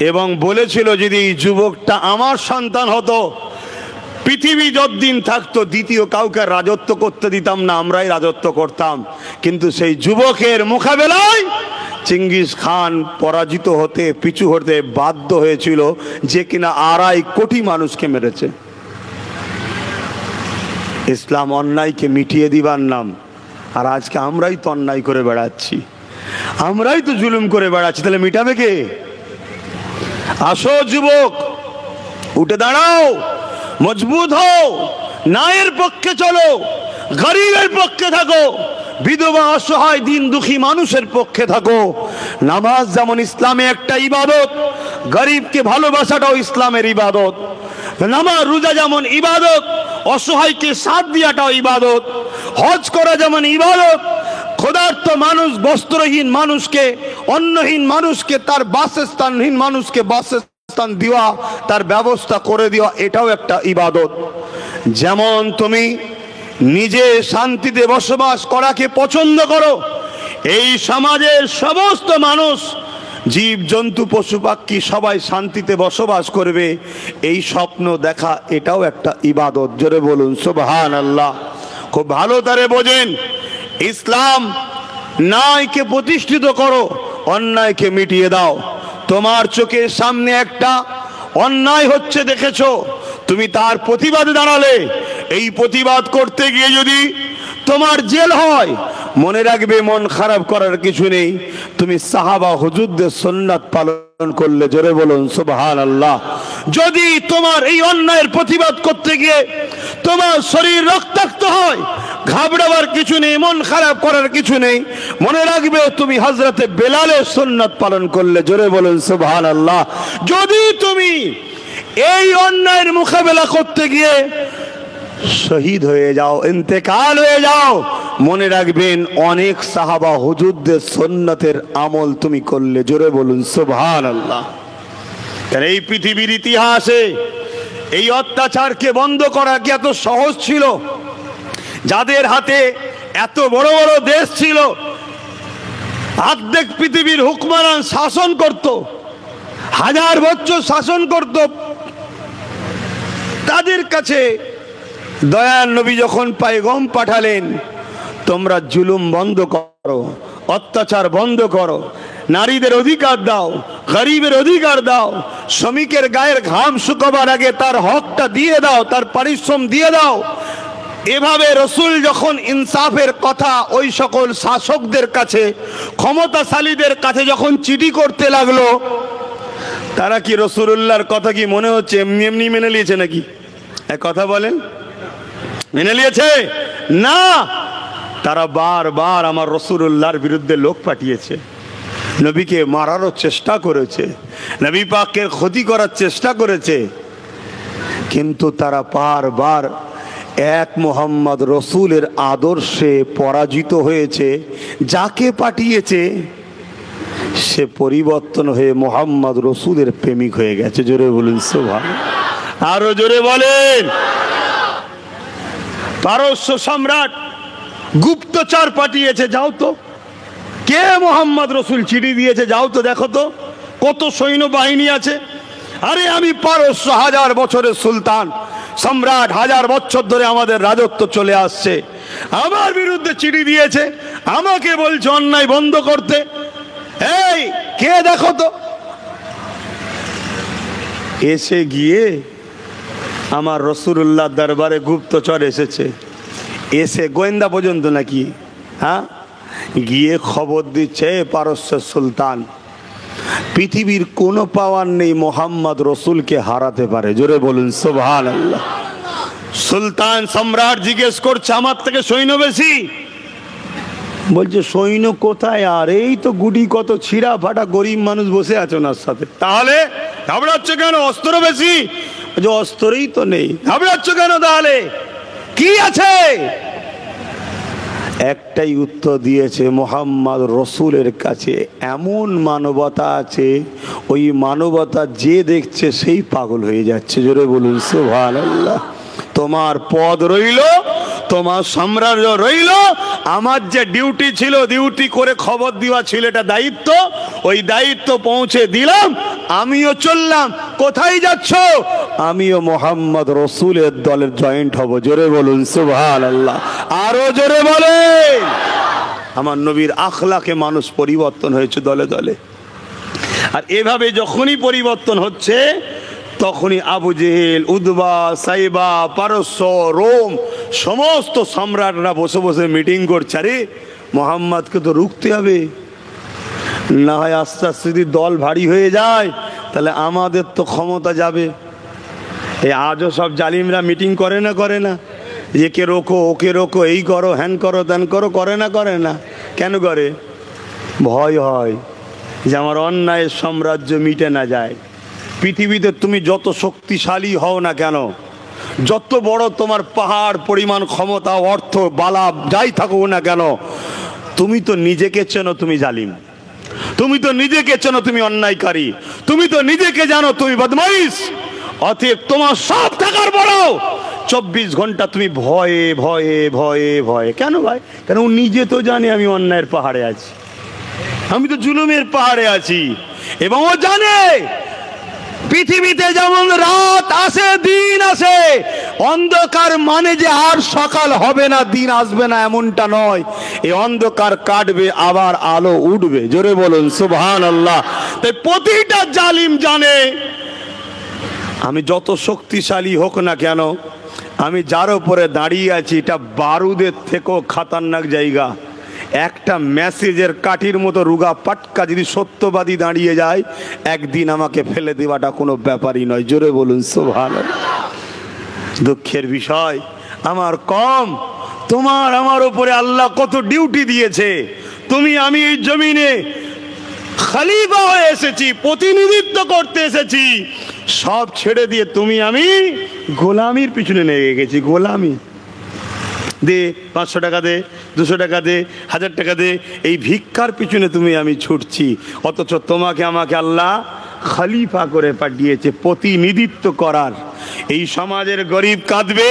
এবং বলেছিল, যদি এই যুবকটা আমার সন্তান হতো, পৃথিবী যতদিন থাকতো দ্বিতীয় কাউকে রাজত্ব করতে দিতাম না, আমরাই রাজত্ব করতাম। কিন্তু সেই যুবকের মোকাবেলায় চিঙ্গিস খান পরাজিত হতে, পিছু হতে বাধ্য হয়েছিল, যে কিনা 2.5 কোটি মানুষকে মেরেছে। ইসলাম অন্যায়কে মিটিয়ে দিবার নাম, আর আজকে আমরাই তো অন্যায় করে বেড়াচ্ছি, আমরাই তো জুলুম করে বেড়াচ্ছি। তাহলে মিটাবে কে? আসো যুবক, উঠে দাঁড়াও, মজবুত হও, ন্যায়ের পক্ষে চলো, গরিবের পক্ষে থাকো, বিধবা অসহায় দিন দুঃখী মানুষের পক্ষে থাকো। নামাজ যেমন ইসলামে একটা ইবাদত, গরিবকে ভালোবাসাটাও ইসলামের ইবাদত। নামাজ রোজা যেমন ইবাদত, অসহায়কে সাথ দিয়াটাও ইবাদত। হজ করা যেমন ইবাদত, ক্ষুধার্ত মানুষ, বস্ত্রহীন মানুষকে, অন্নহীন মানুষকে, তার বাসস্থানহীন মানুষকে বাসস্থান দেওয়া, তার ব্যবস্থা করে দেওয়া, এটাও একটা ইবাদত। যেমন তুমি নিজে শান্তিতে বসবাস করাকে পছন্দ করো, এই সমাজের সমস্ত মানুষ, জীব জন্তু পশু পাখি সবাই শান্তিতে বসবাস করবে, এই স্বপ্ন দেখা এটাও একটা ইবাদত। জোরে বলুন সুবহানাল্লাহ। খুব ভালো তারে বোঝেন, ইসলাম ন্যায়কে প্রতিষ্ঠিত করো, অন্যায়কে মিটিয়ে দাও। তোমার চোখের সামনে একটা অন্যায় হচ্ছে দেখেছো, তুমি তার প্রতিবাদে দাঁড়ালে, এই প্রতিবাদ করতে গিয়ে যদি তোমার জেল হয়, মনে রাখবে মন খারাপ করার কিছু নেই, তুমি সাহাবা হুজুরদের সুন্নাত পালন করলে। জোরে বলুন সুবহানাল্লাহ। যদি তোমার এই অন্যায়ের প্রতিবাদ করতে গিয়ে তোমার শরীর রক্তাক্ত হয়, ঘাবড়াবার কিছু নেই, মন খারাপ করার কিছু নেই, মনে রাখবে তুমি হযরতে বেলালের সুন্নাত পালন করলে। জোরে বলুন সুবহানাল্লাহ। যদি তুমি এই অন্যায়ের মোকাবেলা করতে গিয়ে শহীদ হয়ে যাও, ইন্তেকাল হয়ে যাও, মনে রাখবেন অনেক সাহাবা হুজুরদের সুন্নতের আমল তুমি করলে। জোরে বলুন সুবহানাল্লাহ। কারণ এই পৃথিবীর ইতিহাসে এই অত্যাচারকে বন্ধ করা কি এত সহজ ছিল? যাদের হাতে এত বড় বড় দেশ ছিল, অর্ধেক পৃথিবীর হুকমারান শাসন করত, 1000 বছর শাসন করত, তাদের কাছে দয়ার নবী যখন পায়গাম পাঠালেন, তোমরা জুলুম বন্ধ করো, অত্যাচার বন্ধ করো, নারীদের অধিকার দাও, গরিবের অধিকার দাও, শ্রমিকের গায়ের ঘাম শুকাবার আগে তার হকটা দিয়ে দাও, তার পরিশ্রম দিয়ে দাও। এভাবে রসুল যখন ইনসাফের কথা ওই সকল শাসকদের কাছে, ক্ষমতাশালীদের কাছে যখন চিঠি করতে লাগলো, তারা কি রসুলুল্লাহর কথা কি মনে হচ্ছে এমনি এমনি মেনে নিয়েছে নাকি? এক কথা বলেন, মেনে নিয়েছে না। তারা বারবার আমার রসুলুল্লাহর বিরুদ্ধে লোক পাঠিয়েছে, নবীকে মারারও চেষ্টা করেছে, নবী পাকের ক্ষতি করার চেষ্টা করেছে, কিন্তু তারা বারবার এক মোহাম্মদ রসুলের আদর্শে পরাজিত হয়েছে। যাকে পাঠিয়েছে সে পরিবর্তন হয়ে মোহাম্মদ রসুলের প্রেমিক হয়ে গেছে। জোরে বলুন সুবহানাল্লাহ। আরো জোরে বলেন। পারস্য সম্রাট গুপ্তচর পাঠিয়েছে, যাও তো, কে মোহাম্মদ রসুল চিঠি দিয়েছে, যাও তো দেখো তো কত সৈন্য বাহিনী আছে। আরে আমি পারস্য 1000 বছরের সুলতান সম্রাট, 1000 বছর ধরে আমাদের রাজত্ব চলে আসছে, আমার বিরুদ্ধে চিঠি দিয়েছে, আমাকে বলছে অন্যায় বন্ধ করতে। এই কে দেখো তো। এসে গিয়ে আমার রাসূলুল্লাহ দরবারে গুপ্তচর এসেছে, এসে গোয়েন্দা পর্যন্ত নাকি, হ্যাঁ, গিয়ে খবর দিচ্ছে পারস্যের সুলতান, পৃথিবীর কোনো পাওয়ার নেই মোহাম্মদ রসুলকে হারাতে পারে। জোরে বলুন সুবহানাল্লাহ। সুলতান সম্রাট জিজ্ঞেস করছে, আমার থেকে সৈন্য বেশি? বলছে সৈন্য কোথায়, আর এই তো গুটি কত ছিঁড়া ফাটা গরিব মানুষ বসে আছে ওনার সাথে। তাহলে ঘাবড়াচ্ছ কেন, অস্ত্র বেশি? যে অস্ত্রই তো নেই, ঘাবড়াচ্ছ কেন? তাহলে কি আছে? একটাই উত্তর দিয়েছে, মোহাম্মদ রসুলের কাছে এমন মানবতা আছে, ওই মানবতা যে দেখছে সেই পাগল হয়ে যাচ্ছে। জোরে বলুন সুবহানাল্লাহ। তোমার পদ রইল, তোমার সাম্রাজ্য রইল, আমার যে ডিউটি ছিল, ডিউটি করে খবর দেওয়া ছিল, এটা দায়িত্ব, ওই দায়িত্ব পৌঁছে দিলাম, আমিও চললাম। কোথায় যাচ্ছ? আমিও মোহাম্মদ রসুলের দলের জয়েন্ট হব। জোরে বলুন সুবহানাল্লাহ। আরো জোরে বলেন। আমার নবীর আখলাকে মানুষ পরিবর্তন হয়েছে দলে দলে। আর এভাবে যখনই পরিবর্তন হচ্ছে, তখনই আবু জেহেল, উদবা, সাইবা, পারস্য, রোম সমস্ত সম্রাটরা বসে বসে মিটিং করছে, আরে মোহাম্মদকে তো রুখতে হবে, না হয় আস্তে আস্তে যদি দল ভারী হয়ে যায় তাহলে আমাদের তো ক্ষমতা যাবে। এই আজও সব জালিমরা মিটিং করে না, করে না? একে রোকো, ওকে রোকো, এই করো, হ্যান করো, ত্যান করো, করে না, করে না? কেন করে? ভয় হয় যে আমার অন্যায়ের সাম্রাজ্য মিটে না যায়। পৃথিবীতে তুমি যত শক্তিশালী হও না কেন, যত বড় তোমার পাহাড় পরিমাণ ক্ষমতা, অর্থ, বালা যাই থাকুক না কেন, তুমি তো নিজেকে চেনো তুমি জালিম, তুমি তো নিজেকে চেনো তুমি অন্যায়কারী, তুমি তো নিজেকে জানো তুমি বদমাইশ। অতএব তোমার সব থাকার বড় 24 ঘন্টা তুমি ভয়ে ভয়ে ভয়ে ভয়ে। কেন ভাই? কেন ও নিজে তো জানে আমি অন্যায়ের পাহাড়ে আছি, আমি তো জুলুমের পাহাড়ে আছি, এবং ও জানে পৃথিবীতে যেমন রাত আসে দিন আসে, অন্ধকার মানে যে আর সকাল হবে না, দিন আসবে না এমনটা নয়। এই অন্ধকার কাটবে, আবার আলো উঠবে। জোরে বলুন সুবহানাল্লাহ। তাই প্রতিটা জালিম জানে আমি যত শক্তিশালী হোক না কেন, আমি যার উপরে দাঁড়িয়ে আছি এটা বারুদের থেকেও খাতারনাক জায়গা। একটা মেসেজের কাঠির মতো রুগা পাটকা যদি সত্যবাদী দাঁড়িয়ে যায়, একদিন আমাকে ফেলে দেওয়াটা কোনো ব্যাপারই নয়। জোরে বলুন সুবহানাল্লাহ। দুঃখের বিষয় আমার কম, তোমার আমার উপরে আল্লাহ কত ডিউটি দিয়েছে। তুমি আমি এই জমিনে খলিফা হয়ে এসেছি, প্রতিনিধিত্ব করতে এসেছি, সব ছেড়ে দিয়ে তুমি আমি গোলামির পিছনে লেগে গেছি। গোলামি দে, 500 টাকা দে, 200 টাকা দে, 1000 টাকা দে, এই ভিক্ষার পিছনে তুমি আমি ছুটছি। অথচ তোমাকে আমাকে আল্লাহ খলিফা করে পাঠিয়েছে প্রতিনিধিত্ব করার। এই সমাজের গরিব কাঁদবে,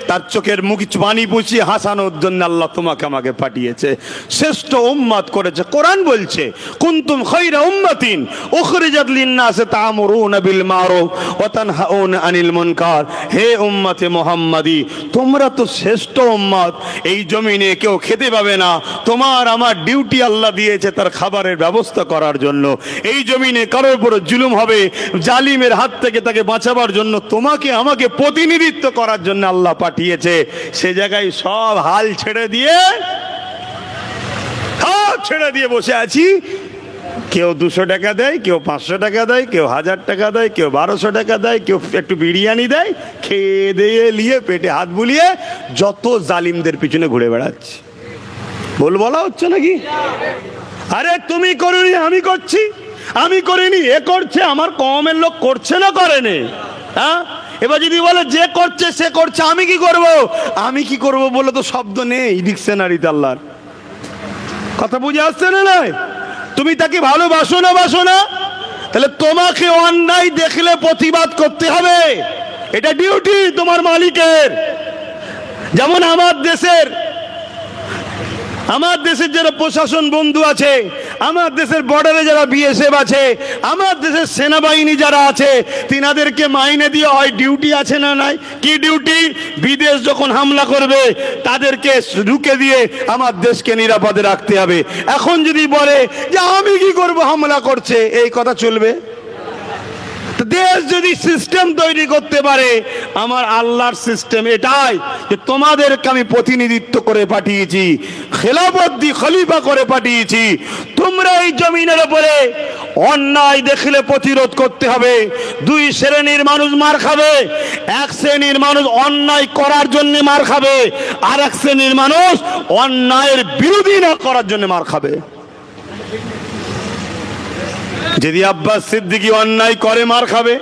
তার চোখের মুখ পানি পুছিয়ে হাসানোর জন্য আল্লাহ তোমাকে আমাকে পাঠিয়েছে, শ্রেষ্ঠ উম্মত করেছে। কোরআন বলছে কুনতুম খায়রা উম্মাতিন উখরিজাত লিন-নাসি তা'মুরুনা বিল মারুফ ওয়া তানহাউনা আনিল মুনকার। হে উম্মতে মুহাম্মাদি, তোমরা তো শ্রেষ্ঠ উম্মত। এই জমিনে কেউ খেতে পাবে না, তোমার আমার ডিউটি আল্লাহ দিয়েছে তার খাবারের ব্যবস্থা করার জন্য। এই জমিনে কারোর উপর জুলুম হবে, জালিমের হাত থেকে তাকে বাঁচাবার জন্য তোমাকে আমাকে প্রতিনিধিত্ব করার জন্য আল্লাহ পাঠিয়েছে। সে জায়গায় সব হাল ছেড়ে দিয়ে বসে আছি। কেউ 200 টাকা দেয়, কেউ 500 টাকা দেয়, কেউ 1000 টাকা দেয়, কেউ 1200 টাকা দেয়, কেউ একটু বিরিয়ানি দেয়, খেয়ে দিয়ে নিয়ে পেটে হাত বুলিয়ে যত জালিমদের পিছনে ঘুরে বেড়াচ্ছে। বলা হচ্ছে নাকি? আরে তুমি করোনি, আমি করছি, আমি করিনি, এ করছে, আমার কওমের লোক করছে না করেনি। হ্যাঁ, এবার যদি বলে যে করছে সে করছে, আমি কি করব? আমি কি করব বলে তো শব্দ নেই ডিকশনারিতে। আল্লাহর কথা বুঝে আসছে না? নয় তুমি তাকে ভালোবাসো না বাসো না, তাহলে তোমাকে অন্যায় দেখলে প্রতিবাদ করতে হবে, এটা ডিউটি তোমার মালিকের। যেমন আমার দেশের যারা প্রশাসন বন্ধু আছে, আমার দেশের বর্ডারে যারা বিএসএফ আছে, আমার দেশের সেনাবাহিনী যারা আছে, তিনাদেরকে মাইনে দিয়ে হয় ডিউটি আছে না নাই? কি ডিউটি? বিদেশ যখন হামলা করবে তাদেরকে রুখে দিয়ে আমার দেশকে নিরাপদে রাখতে হবে। এখন যদি বলে যে আমি কি করব, হামলা করছে, এই কথা চলবে? দেশ যদি সিস্টেম তৈরি করতে পারে, আমার আল্লাহর সিস্টেম এটাই যে তোমাদেরকে আমি প্রতিনিধিত্ব করে পাঠিয়েছি, খেলাফত দি খলিফা করে পাঠিয়েছি। তোমরা এই জমিনের উপরে অন্যায় দেখলে প্রতিরোধ করতে হবে। দুই শ্রেণীর মানুষ মার খাবে। এক শ্রেণীর মানুষ অন্যায় করার জন্য মার খাবে, আর এক শ্রেণীর মানুষ অন্যায়ের বিরোধী না করার জন্য মার খাবে। যদি আব্বাস সিদ্দিকী অন্যায় করে মার খাবে,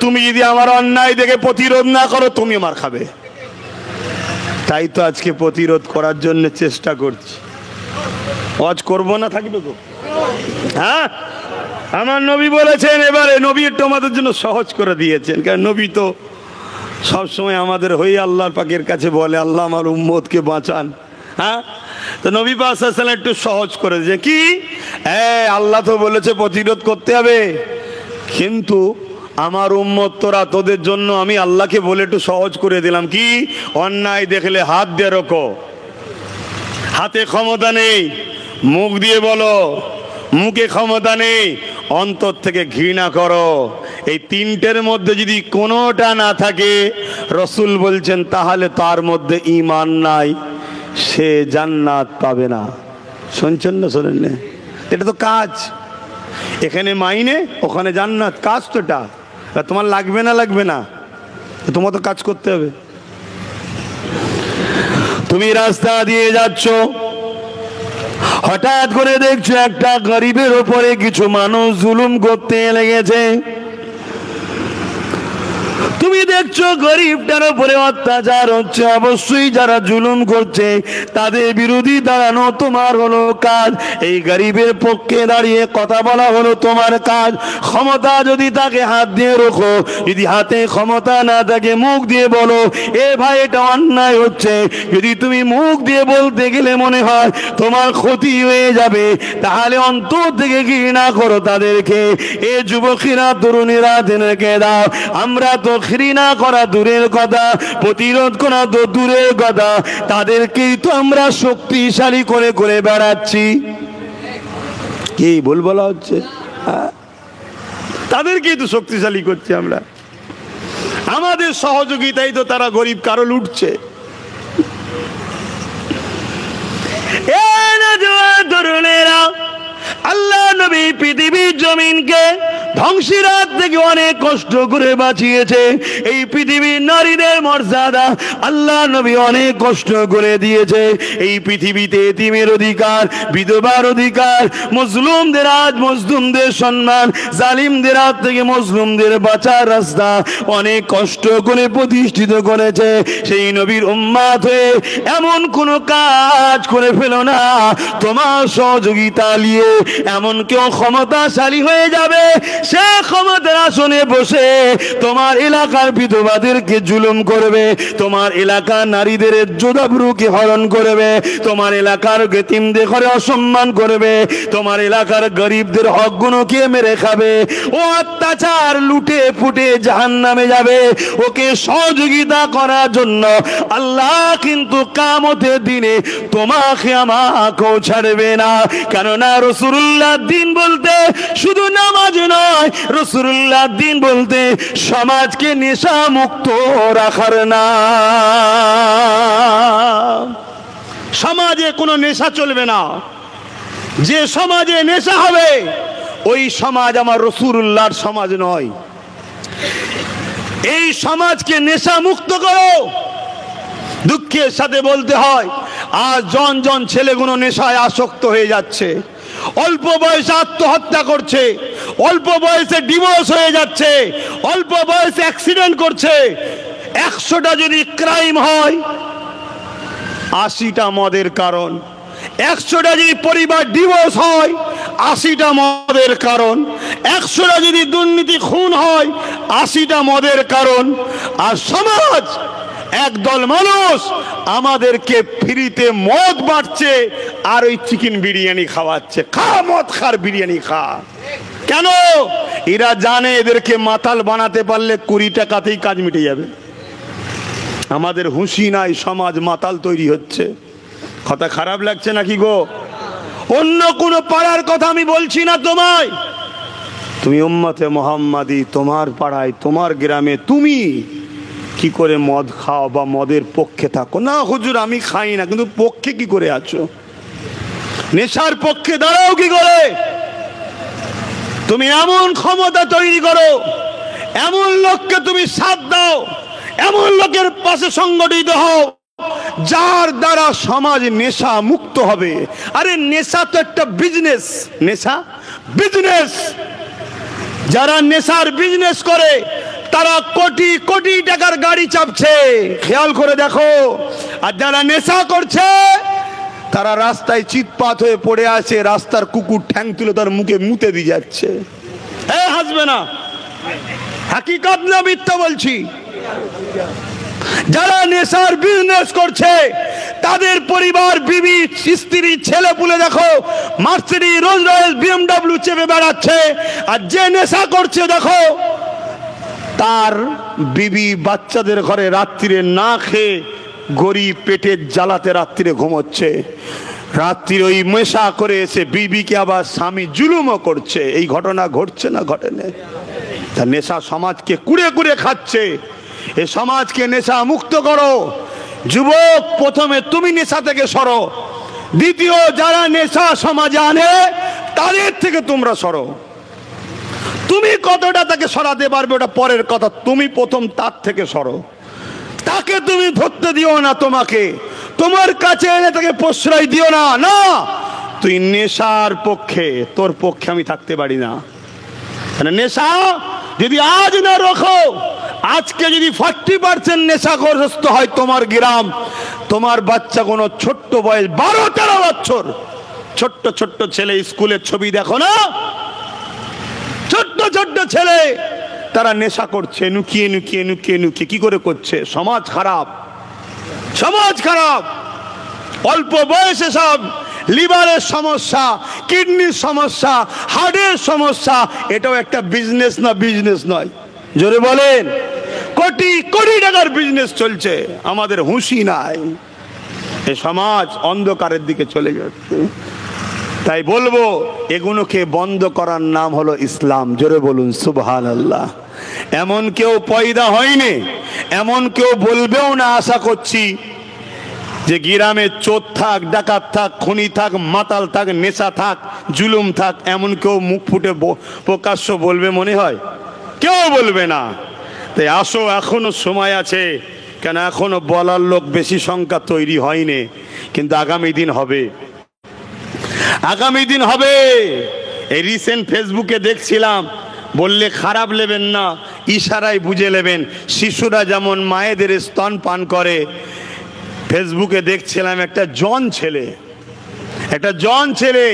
তুমি যদি আমার অন্যায় দেখে প্রতিরোধ না করো তুমি মার খাবে। তাই তো আজকে প্রতিরোধ করার জন্য চেষ্টা করছি। ওয়াজ করবো না থাকবে তো? হ্যাঁ, আমার নবী বলেছেন, এবারে নবী তোমাদের জন্য সহজ করে দিয়েছেন, কারণ নবী তো সবসময় আমাদের হয়ে আল্লাহর পাকের কাছে বলে আল্লাহ আমার উম্মতকে বাঁচান। হ্যাঁ, তো নবী পাক সাল্লাল্লাহু আলাইহি ওয়াসাল্লাম একটু সহজ করে যে কি, আল্লাহ তো বলেছে প্রতিরোধ করতে হবে, কিন্তু আমার উম্মত তোরা, তোদের জন্য আমি আল্লাহকে বলে একটু সহজ করে দিলাম। কি? অন্যায় দেখলে হাত দিয়ে রোকো। হাতে ক্ষমতা নেই, মুখ দিয়ে বলো। মুখে ক্ষমতা নেই, অন্তর থেকে ঘৃণা করো। এই তিনটের মধ্যে যদি কোনোটা না থাকে, রসুল বলছেন তাহলে তার মধ্যে ঈমান নাই, সে জান্নাত পাবে না। শুনছেন না? শোনেন না? এটা তো কাজ। এখানে মাইনে, ওখানে জান্নাত। কাজ তো এটা। তোমার লাগবে না লাগবে না, তোমার তো কাজ করতে হবে। তুমি রাস্তা দিয়ে যাচ্ছ, হঠাৎ করে দেখছো একটা গরিবের উপরে কিছু মানুষ জুলুম করতে লেগেছে। তুমি দেখছো গরিবটার উপরে অত্যাচার হচ্ছে, অবশ্যই যারা জুলুম করছে তাদের বিরোধী দাঁড়ানো তোমার হলো কাজ। এই গরিবের পক্ষে দাঁড়িয়ে কথা বলা হলো তোমার কাজ। ক্ষমতা যদি তাকে হাত দিয়ে রাখো, যদি হাতে ক্ষমতা না থাকে মুখ দিয়ে বলো এ ভাই এটা অন্যায় হচ্ছে। যদি তুমি মুখ দিয়ে বলতে গেলে মনে হয় তোমার ক্ষতি হয়ে যাবে, তাহলে অন্তর থেকে ঘৃণা করো তাদেরকে। এ যুবকেরা তরুণীরা জেনে দাও, আমরা তো ঘৃণা করা দূরের কথা, প্রতিরোধ করা তো দূরের কথা, তাদেরকেই তো আমরা শক্তিশালী করে করে বেড়াচ্ছি। কি ভুল বলা হচ্ছে? তাদেরকেই তো শক্তিশালী করছি আমরা। আমাদের সহযোগিতাই তো তারা গরিব কারো লুটছে। তরুণেরা, আল্লাহ নবী পৃথিবীর জমিনকে ধ্বংসের হাত থেকে অনেক কষ্ট করে বাঁচিয়েছে। এই পৃথিবীর নারীদের মর্যাদা আল্লাহ নবী অনেক কষ্ট করে দিয়েছে। এই পৃথিবীতে এতিমের অধিকার, বিধবার অধিকার, মজলুমদের আজ মজলুমদের সম্মান, জালিমদের হাত থেকে মজলুমদের বাঁচার রাস্তা অনেক কষ্ট করে প্রতিষ্ঠিত করেছে। সেই নবীর উম্মত হয়ে এমন কোনো কাজ করে ফেলো না তোমার সহযোগিতা নিয়ে এমন কেউ ক্ষমতাশালী হয়ে যাবে, সে ক্ষমতার আসনে বসে তোমার এলাকার বিধবাদেরকে জুলুম করবে, তোমার এলাকার নারীদের ইজ্জত-আবরুকে হরণ করবে, তোমার এলাকার এতিমদের ঘরে অসম্মান করবে, তোমার এলাকার গরিবদের হকগুলোকে মেরে খাবে। ও অত্যাচার লুটে পুটে জাহান্নামে যাবে। ওকে সহযোগিতা করার জন্য আল্লাহ কিন্তু কিয়ামতের দিনে তোমাকে আমাকেও ছাড়বে না। কেননা রাসূলুল্লাহ দিন বলতে শুধু নামাজ নয়, রাসূলুল্লাহ দিন বলতে সমাজকে নেশা মুক্ত রাখার না। সমাজে কোনো নেশা চলবে না। যে সমাজে নেশা হবে ওই সমাজ আমার রাসূলুল্লাহর সমাজ নয়। এই সমাজকে নেশা মুক্ত করো। দুঃখের সাথে বলতে হয় আজ জন জন ছেলেগুলো নেশায় আসক্ত হয়ে যাচ্ছে, অল্প বয়সে আত্মহত্যা করছে, অল্প বয়সে ডিভোর্স হয়ে যাচ্ছে, অল্প বয়সে অ্যাক্সিডেন্ট করছে। 100টা যদি ক্রাইম হয় 80টা মদের কারণ। 100টা যদি পরিবার ডিভোর্স হয় 80টা মদের কারণ। 100টা যদি দুর্নীতি খুন হয় 80টা মদের কারণ। আর সমাজ একদল মানুষ আমাদেরকে ফ্রিতে মদ বাড়ছে আর ওই চিকেন বিরিয়ানি খাওয়াচ্ছে। খা মদ, খার বিরিয়ানি খা। কেন? এরা জানে এদেরকে মাতাল বানাতে পারলে 20 টাকাতেই কাজ মিটে যাবে। আমাদের হুঁশি নাই, সমাজ মাতাল তৈরি হচ্ছে। কথা খারাপ লাগছে নাকি গো? অন্য কোন পাড়ার কথা আমি বলছি না তোমায়। তুমি উম্মতে মুহাম্মাদি, তোমার পাড়ায় তোমার গ্রামে তুমি কি করে মদ খাও বা মদের পক্ষে থাকো? না হুজুর আমি খাই না, কিন্তু পক্ষে কি করে আছো? নেশার পক্ষে দাঁড়াও কি করে? তুমি এমন ক্ষমতা তৈরি করো, এমন লোককে তুমি সাথ দাও, এমন লোকের পাশে সংগঠিত হও যার দ্বারা সমাজ নেশা মুক্ত হবে। আরে নেশা তো একটা বিজনেস। নেশা বিজনেস। যারা নেশার বিজনেস করে তারা কোটি কোটি টাকার গাড়ি চাপছে, খেয়াল করে দেখো। আর যারা নেশা করছে তারা রাস্তায় চিৎপাত হয়ে পড়ে আছে, রাস্তার কুকুর ঠ্যাং তুলে তার মুখে মুতে দিয়ে যাচ্ছে। হাসবে না, হাকিকত না মিথ্যা বলছি। যারা নেশার বিজনেস করছে তাদের পরিবার, বিবি, স্ত্রী, ছেলে পুলে দেখো মার্সিডিজ, রোলস রয়েস, BMW চেপে বেড়াচ্ছে। আর যে নেশা করছে দেখো তার বিবি বাচ্চাদের ঘরে রাত্রিরে না খেয়ে গরিব পেটের জ্বালাতে রাত্রিরে ঘুমোচ্ছে। রাত্রির ওই নেশা করে এসে বিবিকে আবার স্বামী জুলুমও করছে। এই ঘটনা ঘটছে না ঘটেনি? তা নেশা সমাজকে কুড়ে কুড়ে খাচ্ছে। এ সমাজকে নেশা মুক্ত করো। যুবক, প্রথমে তুমি নেশা থেকে সরো। দ্বিতীয়, যারা নেশা সমাজে আনে তাদের থেকে তোমরা সরো। তুমি কতটা তাকে সরাতে পারবে ওটা পরের কথা, তুমি প্রথম তার থেকে সরো। তাকে তুমি ধরতে দিও না, তোমাকে তোমার কাছে এনে তাকে প্রশ্রয় দিও না। না, তুই নেশার পক্ষে, তোর পক্ষে আমি থাকতে পারি না। নেশা যদি আজ না রোখো, আজকে যদি 40% নেশাগ্রস্ত হয় তোমার গ্রাম, তোমার বাচ্চা কোনো ছোট্ট বয়স 12-13 বছর, ছোট্ট ছোট্ট ছেলে স্কুলের ছবি দেখো না, ছোট্ট ছোট্ট ছেলে তারা নেশা করছে, নুকিয়ে নুকিয়ে নুকিয়ে নুকিয়ে। কি করে করছে? সমাজ খারাপ, সমাজ খারাপ। অল্প বয়সে সব লিভারের সমস্যা, কিডনির সমস্যা, হার্টের সমস্যা। এটাও একটা বিজনেস না? বিজনেস নয়? জোরে বলেন। কোটি কোটি টাকার বিজনেস চলছে, আমাদের হুঁশই নাই। এই সমাজ অন্ধকারের দিকে চলে যাচ্ছে। তাই বলবো এগুলোকে বন্ধ করার নাম হলো ইসলাম। জোরে বলুন সুবহানাল্লাহ। এমন কেউ পয়দা হয়নি, এমন কেউ বলবেও না আশা করছি যে গ্রামে চোর থাক, ডাকাত থাক, খুনি থাক, মাতাল থাক, নেশা থাক, জুলুম থাক, এমন কেউ মুখ ফুটে প্রকাশ্য বলবে মনে হয়? কেউ বলবে না। তাই আসো, এখনো সময় আছে, কেন এখনো বলার লোক বেশি সংখ্যা তৈরি হয়নি, কিন্তু আগামী দিন হবে, আগামী দিন হবে। এই রিসেন্ট ফেসবুকে দেখছিলাম, বললে খারাপ নেবেন না, ইশারায় বুঝে নেবেন। শিশুরা যেমন মায়েদের স্তন পান করে, ফেসবুকে দেখছিলাম একটা জন ছেলে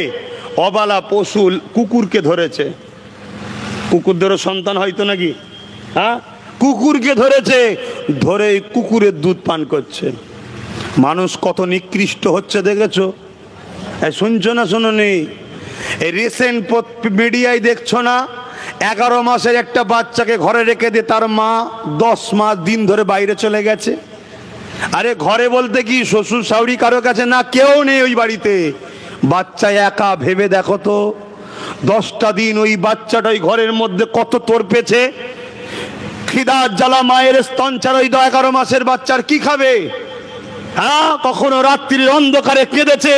অবালা পশু কুকুরকে ধরেছে। কুকুরদেরও সন্তান হয়তো নাকি, হ্যাঁ? কুকুরকে ধরেছে, ধরে কুকুরের দুধ পান করছে। মানুষ কত নিকৃষ্ট হচ্ছে দেখেছো? শুনছো না? শোনো নেই? এই রিসেন্ট মিডিয়ায় দেখছো না, 11 মাসের একটা বাচ্চাকে ঘরে রেখে দিয়ে তার মা 10 মাস দিন ধরে বাইরে চলে গেছে। আরে ঘরে বলতে কি শ্বশুর শাশুড়ি কারো কাছে না, কেউ নেই ওই বাড়িতে, বাচ্চা একা। ভেবে দেখো তো, 10টা দিন ওই বাচ্চাটা ওই ঘরের মধ্যে কত তরপেছে। খিদার জ্বালা, মায়ের স্তন ছাড়া ওই 11 মাসের বাচ্চার কি খাবে? হ্যাঁ, কখনো রাত্রির অন্ধকারে কেঁদেছে,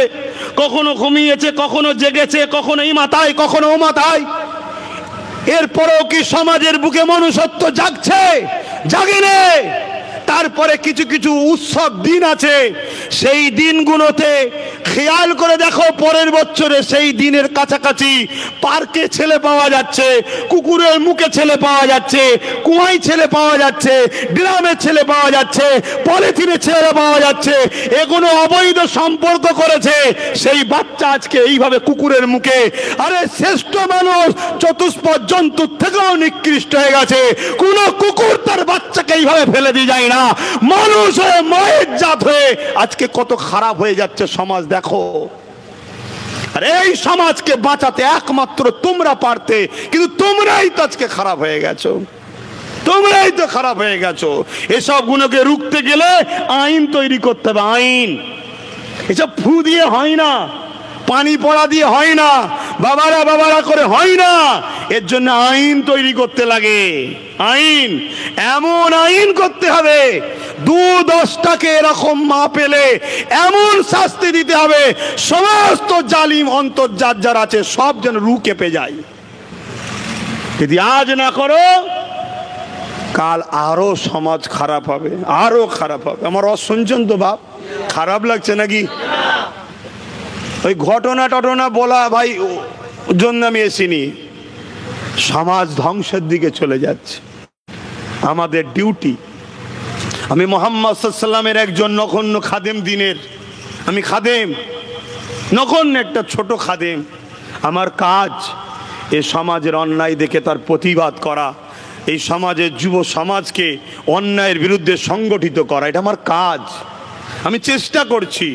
কখনো ঘুমিয়েছে, কখনো জেগেছে, কখনো এই মাথায়, কখনো ও মাথায়। এরপরেও কি সমাজের বুকে মনুষ্যত্ব জাগছে? জাগেনি। তারপরে কিছু কিছু উৎসব দিন আছে, সেই দিনগুলোতে খেয়াল করে দেখো, পরের বছরে সেই দিনের কাছাকাছি পার্কে ছেলে পাওয়া যাচ্ছে, কুকুরের মুখে ছেলে পাওয়া যাচ্ছে, কুয়ায় ছেলে পাওয়া যাচ্ছে, ড্রামে ছেলে পাওয়া যাচ্ছে, পলিথিনে ছেলে পাওয়া যাচ্ছে। এগুলো অবৈধ সম্পর্ক করেছে সেই বাচ্চা আজকে এইভাবে কুকুরের মুখে। আরে শ্রেষ্ঠ মানুষ চতুষ্পদ জন্তুর থেকেও নিকৃষ্ট হয়ে গেছে। কোন কুকুর তার বাচ্চাকে এইভাবে ফেলে দিয়ে যায় না। মানুষ হয়ে, মায়ের জাত হয়ে আজকে কত খারাপ হয়ে যাচ্ছে সমাজ দেখো। আর এই সমাজকে বাঁচাতে একমাত্র তোমরা পারতে, কিন্তু তোমরাই তো আজকে খারাপ হয়ে গেছো, তোমরাই তো খারাপ হয়ে গেছো। এসব গুণকে রুখতে গেলে আইন তৈরি করতে হবে। আইন এসব ফু দিয়ে হয় না, পানি পড়া দিয়ে হয় না, বাবারা বাবারা করে হয় না। এর জন্য আইন তৈরি করতে লাগে। আইন, এমন আইন করতে হবে, 2-10টাকে এরকম মা পেলে এমন শাস্তি দিতে হবে, সমস্ত জালিম অন্তর্জাত যারা আছে সব যেন রু কেঁপে যায়। যদি আজ না করো, কাল আরো সমাজ খারাপ হবে, আরো খারাপ হবে। আমার শুনছেন তো বাপ? খারাপ লাগছে নাকি? ওই ঘটনা টটনা বলা ভাই জন্য আমি এসিনি। সমাজ ধ্বংসের দিকে চলে যাচ্ছে, আমাদের ডিউটি। আমি মুহাম্মদ সাল্লাল্লাহু আলাইহি ওয়াসাল্লামের একজন নগণ্য খাদেম, দিনের আমি খাদেম, নগণ্য একটা ছোট খাদেম। আমার কাজ এই সমাজের অন্যায় দেখে তার প্রতিবাদ করা, এই সমাজের যুব সমাজকে অন্যায়ের বিরুদ্ধে সংগঠিত করা, এটা আমার কাজ। আমি চেষ্টা করছি।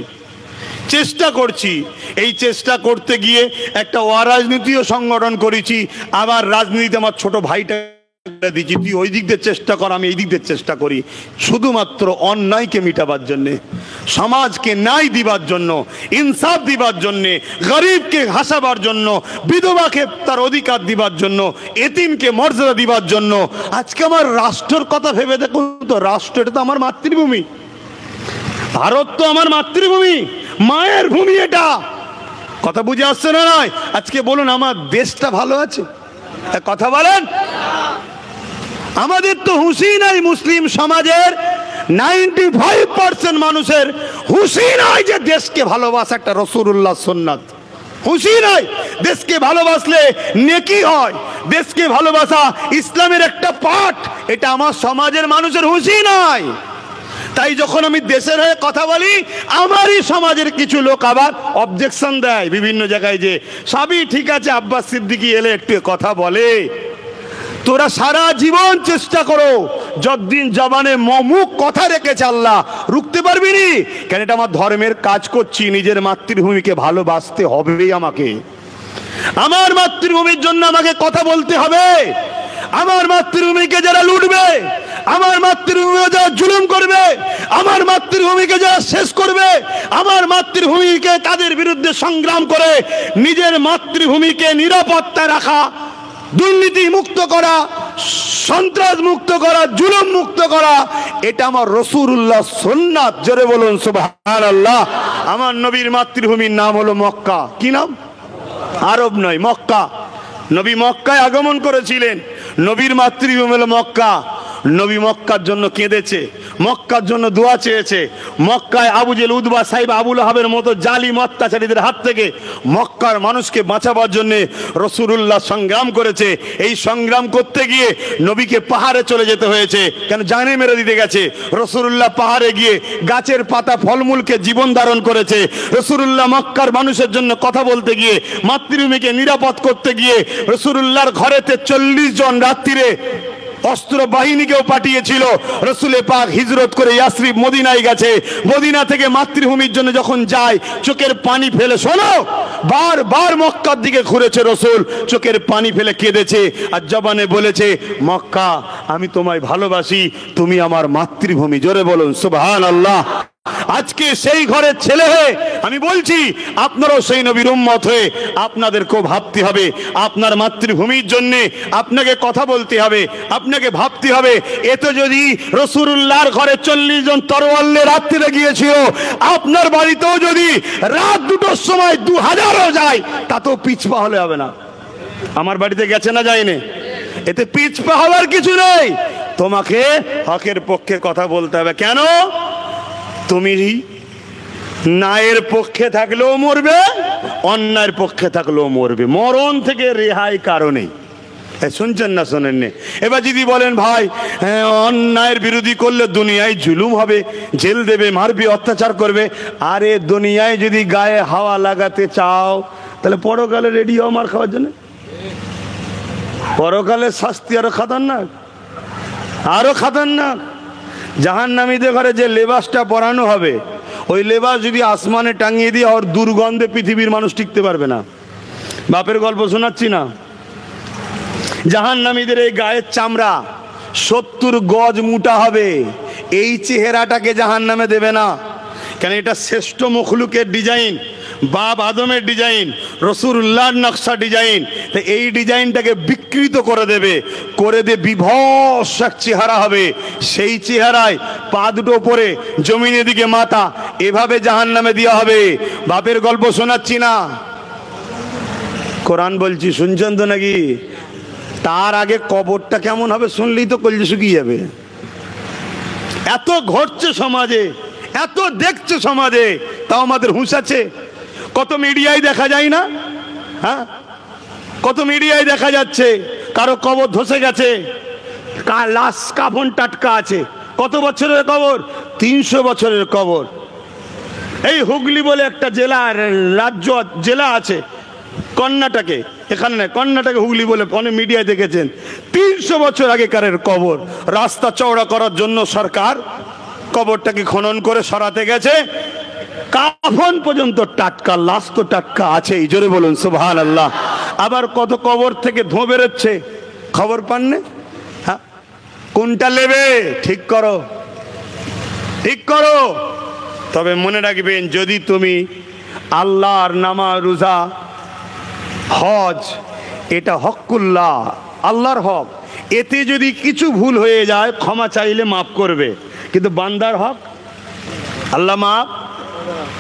এই চেষ্টা করতে গিয়ে একটা অরাজনীতিও সংগঠন করেছি। আবার রাজনীতিতে আমার ছোট ভাইটা দিচ্ছি, তুই ওই দিক দিয়ে চেষ্টা কর, আমি এই দিক দিয়ে চেষ্টা করি। শুধুমাত্র অন্যায়কে মিটাবার জন্যে, সমাজকে ন্যায় দিবার জন্য, ইনসাফ দিবার জন্যে, গরিবকে হাসাবার জন্য, বিধবাকে তার অধিকার দিবার জন্য, এতিমকে মর্যাদা দিবার জন্য। আজকে আমার রাষ্ট্রের কথা ভেবে দেখুন তো, রাষ্ট্র এটা তো আমার মাতৃভূমি, ভারত তো আমার মাতৃভূমি, মায়ের ভূমি। এটা কথা বুঝে আসছে না? নয়? আজকে বলুন, আমার দেশটা ভালো আছে? কথা বলেন। আমাদের তো হুঁশি নাই। মুসলিম সমাজের 95% মানুষের হুঁশি নাই যে দেশকে ভালোবাসা একটা রাসূলুল্লাহ সুন্নাত। খুশি নাই। দেশকে ভালোবাসলে নেকি হয়, দেশকে ভালোবাসা ইসলামের একটা পাঠ, এটা আমার সমাজের মানুষের খুশি নাই। তাই যখন আমি দেশের হয়ে কথা বলি, আমারই সমাজের কিছু লোক আবার অবজেকশন দেয় বিভিন্ন জায়গায়, যে সবই ঠিক আছে, আব্বাস সিদ্দিকী এলে একটু কথা বলে। তোরা সারা জীবন চেষ্টা করো, যতদিন জবানে মুখ কথা রেখেছে আল্লাহ, রুখতে পারবি নি কেন? এটা আমার ধর্মের কাজ করছি, নিজের মাতৃভূমিকে ভালোবাসতে হবে আমাকে, আমার মাতৃভূমির জন্য আমাকে কথা বলতে হবে। আমার মাতৃভূমিকে যারা লুটবে, আমার মাতৃভূমিকে যারা জুলুম করবে, আমার মাতৃভূমিকে যারা শেষ করবে, আমার মাতৃভূমিকে তাদের বিরুদ্ধে সংগ্রাম করে নিজের মাতৃভূমিকে নিরাপত্তা রাখা, দুর্নীতি মুক্ত করা, সন্ত্রাস মুক্ত করা, জুলুম মুক্ত করা, এটা আমার রাসূলুল্লাহ সুন্নাত। জোরে বলুন সুবহানাল্লাহ। আমার নবীর মাতৃভূমির নাম হলো মক্কা। কি নাম? আরব নয়, মক্কা। নবী মক্কায় আগমন করেছিলেন, নবীর মাতৃভূমি হলো মক্কা। নবী মক্কার জন্য কেঁদেছে, মক্কার জন্য দোয়া চেয়েছে। মক্কায় আবু জেহেল, উতবা, সাইবা, আবু লাহাবের মতো জালিম অত্যাচারীদের হাত থেকে মক্কার মানুষকে বাঁচাবার জন্য রাসূলুল্লাহ সংগ্রাম করেছে। এই সংগ্রাম করতে গিয়ে নবীকে পাহাড়ে চলে যেতে হয়েছে, কেন? জানে মেরে দিতে গেছে। রাসূলুল্লাহ পাহাড়ে গিয়ে গাছের পাতা ফলমূলকে জীবন ধারণ করেছে। রাসূলুল্লাহ মক্কার মানুষের জন্য কথা বলতে গিয়ে, মাতৃভূমিকে নিরাপদ করতে গিয়ে রাসূলুল্লাহর ঘরেতে 40 জন রাত্রিরে অস্ত্র বাহিনীকেও পাঠিয়েছিল। রসুলে পাক হিজরত করে ইয়াসরিব মদিনায় গেছে। মদিনা থেকে মাতৃভূমির জন্য যখন যায়, চোখের পানি ফেলে, শোনো, বারবার মক্কার দিকে ঘুরেছে রসুল, চোখের পানি ফেলে কেঁদেছে আর জবানে বলেছে, মক্কা, আমি তোমায় ভালোবাসি, তুমি আমার মাতৃভূমি। জোরে বলুন সুবহানাল্লাহ। আজকে সেই ঘরের ছেলে হয়ে আমি বলছি, আপনারাও সেই নবীর উম্মত হয়ে আপনাদেরকেও ভাবতে হবে, আপনার মাতৃভূমির জন্য আপনাকে কথা বলতে হবে, আপনাকে ভাবতে হবে। এতে যদি রাসূলুল্লাহর ঘরে 40 জন তরোয়াল নিয়ে রাত্রিরে গিয়েছিল, আপনার বাড়িতেও যদি রাত 2টোর সময় 2000ও যায়, তাতেও পিছপা হলে হবে না। আমার বাড়িতে গেছে না, যায়নি, এতে পিছপা হওয়ার কিছু নেই। তোমাকে হকের পক্ষে কথা বলতে হবে। কেন? তুমি ন্যায়ের পক্ষে থাকলেও মরবে, অন্যায়ের পক্ষে থাকলেও মরবে, মরণ থেকে রেহাই কারণে। শুনছেন না? শোনেননি? এবার যদি বলেন, ভাই অন্যায়ের বিরোধী করলে দুনিয়ায় জুলুম হবে, জেল দেবে, মারবে, অত্যাচার করবে। আরে দুনিয়ায় যদি গায়ে হাওয়া লাগাতে চাও, তাহলে পরকালে রেডি হও মার খাওয়ার জন্য। পরকালের শাস্তি আরো খাতারনাক, আরো খাতারনাক। জাহান্নামীদের ঘরে যে লেবাসটা পরানো হবে, ওই লেবাস যদি আসমানে টাঙিয়ে দিয়ে, ওর দুর্গন্ধে পৃথিবীর মানুষ টিকতে পারবে না। বাপের গল্প শোনাচ্ছি না। জাহান্নামীদের এই গায়ের চামড়া 70 গজ মোটা হবে। এই চেহারাটাকে জাহান্নামে দেবে না, কেন? এটা শ্রেষ্ঠ মখলুকের ডিজাইন, বাপ আদমের ডিজাইন, রাসূলুল্লাহর নকশা ডিজাইন। তো এই ডিজাইনটাকে বিকৃত করে দেবে, করে দিয়ে বিভৎস এক চেহারা হবে। সেই চেহারায় পা দুটো পরে, জমিনের দিকে মাথা, এভাবে জাহান্নামে দেওয়া হবে। বাপের গল্প শোনাচ্ছি না, কোরআন বলছি, শুনছেন তো নাকি? তার আগে কবরটা কেমন হবে শুনলেই তো কলজে শুকিয়ে যাবে। এত ঘটছে সমাজে, এত দেখছে সমাজে, তাও আমাদের হুঁশ আছে? কত মিডিয়ায় দেখা যায় না? হ্যাঁ, কত মিডিয়ায় দেখা যাচ্ছে কারো কবর ধসে গেছে, লাশ কাফন টাটকা আছে। কত বছরের কবর? 300 বছরের কবর। এই হুগলি বলে একটা জেলা আছে কর্ণাটকে, এখানে না, কর্ণাটকে হুগলি বলে, অনেক মিডিয়ায় দেখেছেন। 300 বছর আগেকারের কবর। রাস্তা চওড়া করার জন্য সরকার কবরটাকে খনন করে সরাতে গেছে, কাফন পর্যন্ত টাটকা, লাশ তো টাটকা আছেই। জোরে বলুন সুবহানাল্লাহ। আবার কত কবর থেকে ধোঁ বেরোচ্ছে, খবর পাননি? হ্যাঁ, কোনটা নেবে? ঠিক করো, ঠিক করো। তবে মনে রাখবেন, যদি তুমি আল্লাহর নামাজ, রোজা, হজ, এটা হকুল্লাহ, আল্লাহর হক, এতে যদি কিছু ভুল হয়ে যায়, ক্ষমা চাইলে মাফ করবে। কিন্তু বান্দার হক আল্লাহ মাফ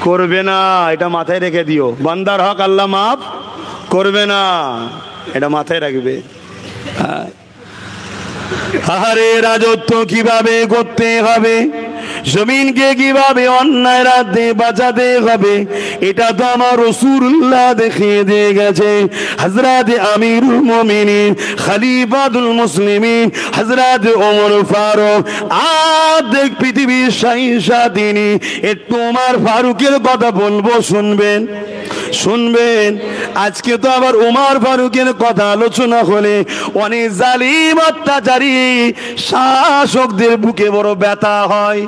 করবে না, এটা মাথায় রেখে দিও। বান্দার হক আল্লাহ মাফ করবে না, এটা মাথায় রাখবে। আরে রাজত্ব কিভাবে করতে হবে, জমিনকে কিভাবে অন্যায় রাতে বাঁচাতে হবে এটা তো আমার রাসূলুল্লাহ দেখিয়ে দিয়ে গেছে। হযরত আমিরুল মুমিনিন খলিফাতুল মুসলিমিন হযরত ওমর ফারুক আর্ধেক পৃথিবীর শাহিনশাহ তিনি। একটু ওমর ফারুকের কথা বলবো, শুনবেন শুনবেন। আজকে তো আবার ওমর ফারুকের কথা আলোচনা হলে অনেক জালিম অত্যাচারী শাসকদের বুকে বড় ব্যথা হয়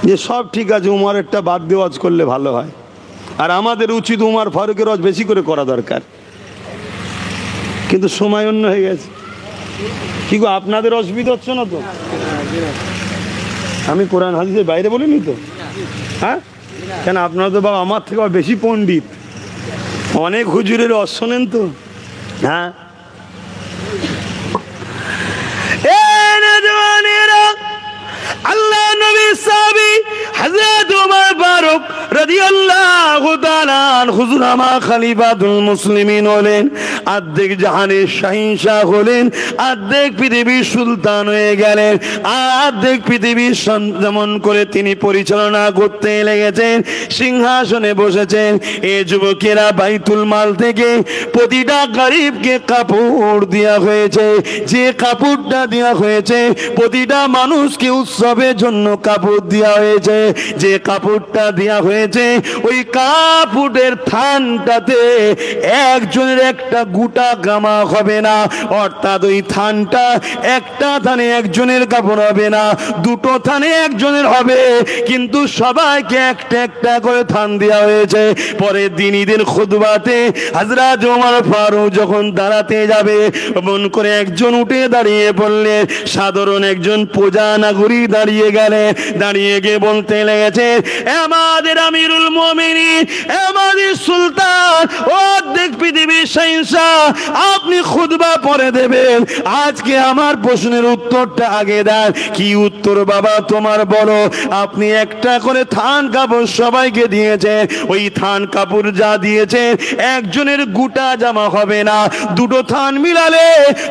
যে সব ঠিক আছে, উমরেরটা বাদ দিয়ে ওয়াজ করলে ভালো হয়। আর আমাদের উচিত ওমর ফারুকের ওয়াজ বেশি করে করা দরকার, কিন্তু সময় অন্য হয়ে গেছে। কি গো, আপনাদের অসুবিধা হচ্ছে না তো? আমি কোরআন হাদিসের বাইরে বলিনি তো, হ্যাঁ? কেন আপনারা তো বাবা আমার থেকে বেশি পণ্ডিত, অনেক হুজুরের ওয়াজ শোনেন তো, হ্যাঁ? আল্লাহ নবী সাহাবী হযরত ওমর ফারুক রাদিয়াল্লাহু তাআলা হুজুর আমার খলিফাতুল মুসলিমিন হলেন, অর্ধেক জাহানের শাহিনশাহ হলেন, অর্ধেক পৃথিবীর সুলতান হয়ে গেলেন, অর্ধেক পৃথিবীর যেমন করে তিনি পরিচালনা করতে লেগেছেন, সিংহাসনে বসেছেন। এই যুবকেরা বাইতুল মাল থেকে প্রতিটা গরিবকে কাপড় দেওয়া হয়েছে। যে কাপড়টা দেওয়া হয়েছে প্রতিটা মানুষকে উৎসবের জন্য কাপড় দেওয়া হয়েছে। যে কাপড়টা দেওয়া হয়েছে ওই কাপড়ের থানটাতে একজনের একটা গোটা গামা হবে না, অর্থাৎ ওই থানটা একটা থানে একজনের কাপড় হবে না, দুটো থানে একজনের হবে, কিন্তু সবাইকে একটা একটা করে থান দেওয়া হয়েছে। পরে দিন ঈদের খুতবাতে হযরত ওমর ফারুক যখন দাঁড়াতে যাবে মন করে একজন উঠে দাঁড়িয়ে পড়লেন, সাধারণ একজন প্রজা নাগরিক দাঁড়িয়ে গেলে, দাঁড়িয়ে গিয়ে বলতে লেগেছে, আমাদের আমিরুল মুমিনিন, আমাদের সুলতান, অর্ধেক পৃথিবীর শাহিনশাহ, আপনি খুতবা পড়ে দেবেন। আজকে আমার প্রশ্নের উত্তরটা আগে দেন। কি উত্তর বাবা তোমার? বলো। আপনি একটা করে থান কাপড় সবাইকে দিয়েছেন, ওই থান কাপড় যা দিয়েছেন একজনের গোটা জামা হবে না, দুটো থান মিলালে